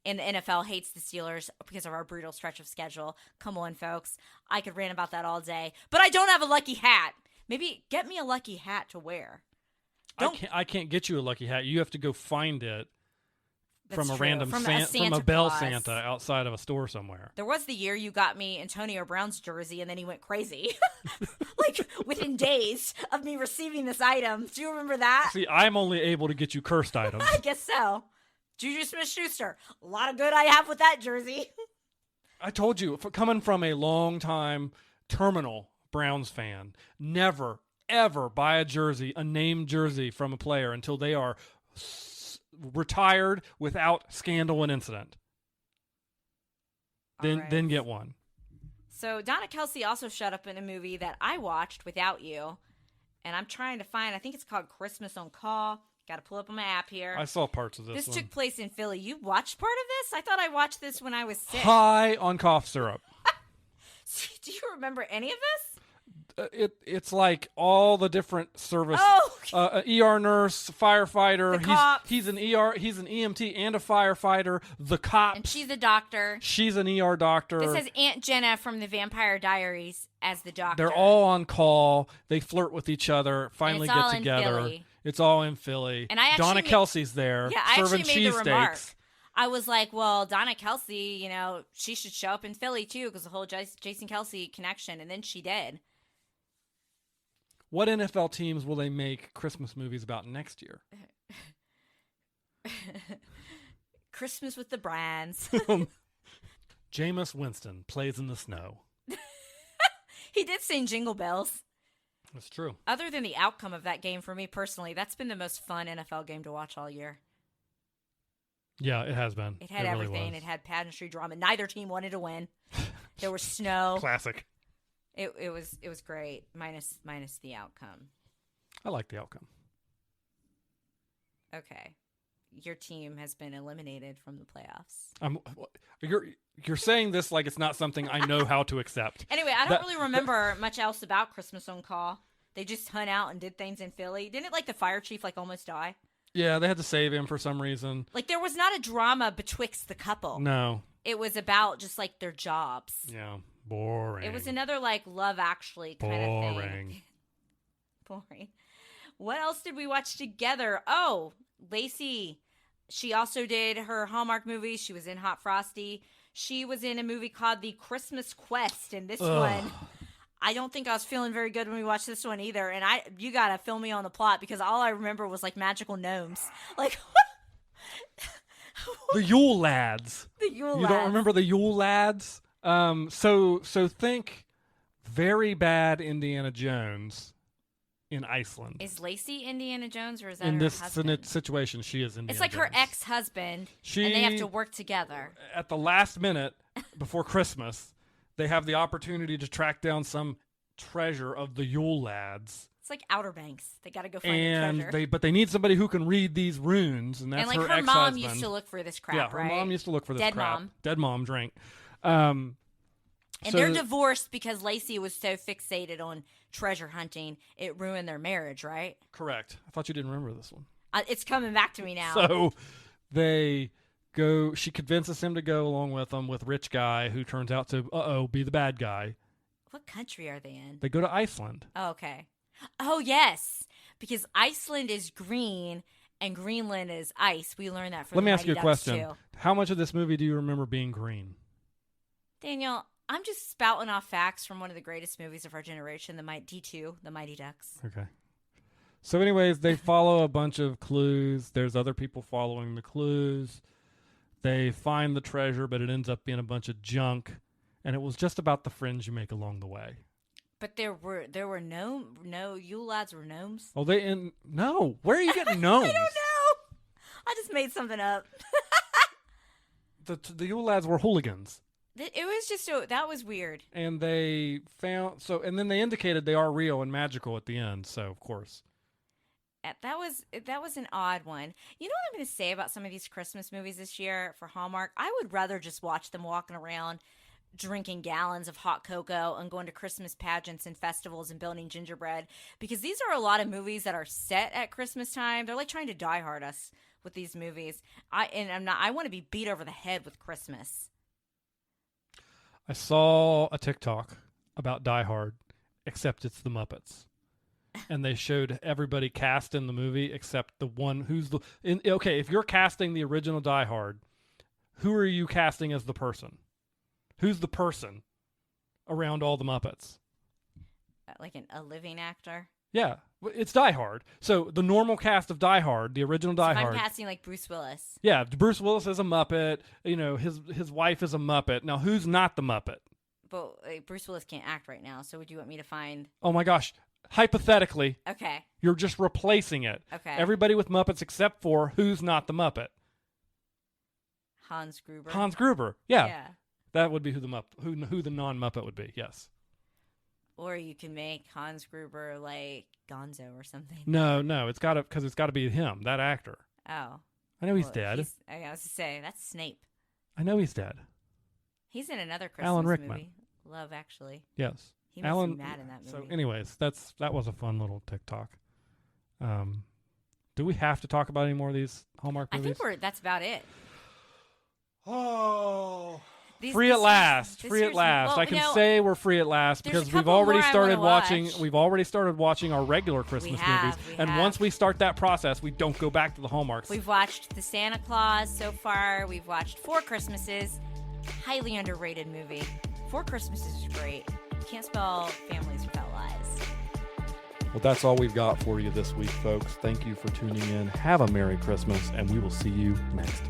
And the NFL hates the Steelers because of our brutal stretch of schedule. Come on, folks. I could rant about that all day. But I don't have a lucky hat. Maybe get me a lucky hat to wear. I can't get you a lucky hat. You have to go find it from a random from a Bell Santa outside of a store somewhere. There was the year you got me Antonio Brown's jersey, and then he went crazy. Like, within days of me receiving this item. Do you remember that? See, I'm only able to get you cursed items. I guess so. Juju Smith-Schuster. A lot of good I have with that jersey. I told you, coming from a long-time terminal Browns fan, never, ever buy a named jersey from a player until they are retired without scandal and incident. Then get one. So Donna Kelsey also showed up in a movie that I watched without you, and I'm trying to find, I think it's called Christmas on Call. Got to pull up on my app here. I saw parts of this one. Took place in Philly. You watched part of this? I thought I watched this when I was sick. High on cough syrup. Do you remember any of this? It's like all the different service. Oh, ER nurse, firefighter. The cops. He's an EMT and a firefighter. The cops. And she's a doctor. She's an ER doctor. This has Aunt Jenna from the Vampire Diaries as the doctor. They're all on call. They flirt with each other. Finally it's all get in together. Philly. It's all in Philly. And I actually Donna Kelsey's there. Yeah, I serving actually made the remark. cheesesteaks. I was like, well, Donna Kelsey, she should show up in Philly too, because the whole Jason Kelsey connection, and then she did. What NFL teams will they make Christmas movies about next year? Christmas with the Brands. Jameis Winston plays in the snow. He did sing Jingle Bells. That's true. Other than the outcome of that game, for me personally, that's been the most fun NFL game to watch all year. Yeah, it has been. It had really everything. was. It had pageantry drama. Neither team wanted to win. There was snow. Classic. It was great. Minus the outcome. I like the outcome. Okay. Your team has been eliminated from the playoffs. You're saying this like it's not something I know how to accept. Anyway, I don't really remember much else about Christmas on Call. They just hung out and did things in Philly. Didn't the fire chief almost die? Yeah, they had to save him for some reason. There was not a drama betwixt the couple. No. It was about just their jobs. Yeah, boring. It was another Love Actually kind of thing. Boring. What else did we watch together? Oh, Lacey. She also did her Hallmark movies. She was in Hot Frosty. She was in a movie called The Christmas Quest, and this one, I don't think I was feeling very good when we watched this one either. And you gotta fill me on the plot because all I remember was like magical gnomes. Like The Yule Lads. the Yule You Lads. don't remember the Yule Lads? So think very bad Indiana Jones in Iceland. Is Lacey Indiana Jones or is that In her this husband? situation, she is Indiana It's like her Jones. ex-husband, and they have to work together. At the last minute before Christmas, they have the opportunity to track down some treasure of the Yule Lads. It's like Outer Banks. They got to go find And the treasure. they need somebody who can read these runes, and that's and like her her ex-husband. mom used to look for this crap, Yeah, her right? mom used to look for this Dead crap. mom. Dead mom drink. And So- they're divorced because Lacey was so fixated on treasure hunting, it ruined their marriage, right? Correct. I thought you didn't remember this one. It's coming back to me now. So they go. She convinces him to go along with them with rich guy who turns out to be the bad guy. What country are they in? They go to Iceland. Oh, okay. Oh, yes. Because Iceland is green and Greenland is ice. We learned that from Let the me ask Mighty you a Ducks, question. too. How much of this movie do you remember being green? Daniel, I'm just spouting off facts from one of the greatest movies of our generation, D2, The Mighty Ducks. Okay. So anyways, they follow a bunch of clues. There's other people following the clues. They find the treasure, but it ends up being a bunch of junk. And it was just about the friends you make along the way. But there were no Yule Lads were gnomes. Oh, no. Where are you getting gnomes? I don't know. I just made something up. The Yule Lads were hooligans. It was just that was weird. And they and then they indicated they are real and magical at the end. So of course, That was an odd one. You know what I'm going to say about some of these Christmas movies this year for Hallmark? I would rather just watch them walking around drinking gallons of hot cocoa and going to Christmas pageants and festivals and building gingerbread, because these are a lot of movies that are set at Christmas time. They're like trying to die hard us with these movies. I want to be beat over the head with Christmas. I saw a TikTok about Die Hard, except it's the Muppets. And they showed everybody cast in the movie except the one who's okay, if you're casting the original Die Hard, who are you casting as the person? Who's the person around all the Muppets? Like a living actor. Yeah, it's Die Hard. So the normal cast of Die Hard, the original Die Hard. I'm casting like Bruce Willis. Yeah, Bruce Willis is a Muppet. You know, his wife is a Muppet. Now, who's not the Muppet? But Bruce Willis can't act right now, so would you want me to find... Oh my gosh. Hypothetically, Okay. you're just replacing it. Okay. Everybody with Muppets except for who's not the Muppet? Hans Gruber. Hans Gruber. Yeah. Yeah. That would be who the non-Muppet would be. Yes. Or you can make Hans Gruber like Gonzo or something. No, it's got to be him, that actor. Oh. I know he's Well, dead. I was to say, that's Snape. I know he's dead. He's in another Christmas Alan Rickman. movie. Love, Actually. Yes. He must be mad in that movie. So anyways, that was a fun little TikTok. Do we have to talk about any more of these Hallmark I movies? think that's about it. Oh, These- free this at last. this Free at year's- last. well, I can no, say we're free at last there's a because we've couple already more I started wanna watching. watch. We've already started watching our regular Christmas movies, and have. once we start that process, we don't go back to the Hallmarks. We've watched The Santa Claus so far. We've watched Four Christmases. Highly underrated movie. Four Christmases is great. You can't spell families without lies. Well, that's all we've got for you this week, folks. Thank you for tuning in. Have a Merry Christmas, and we will see you next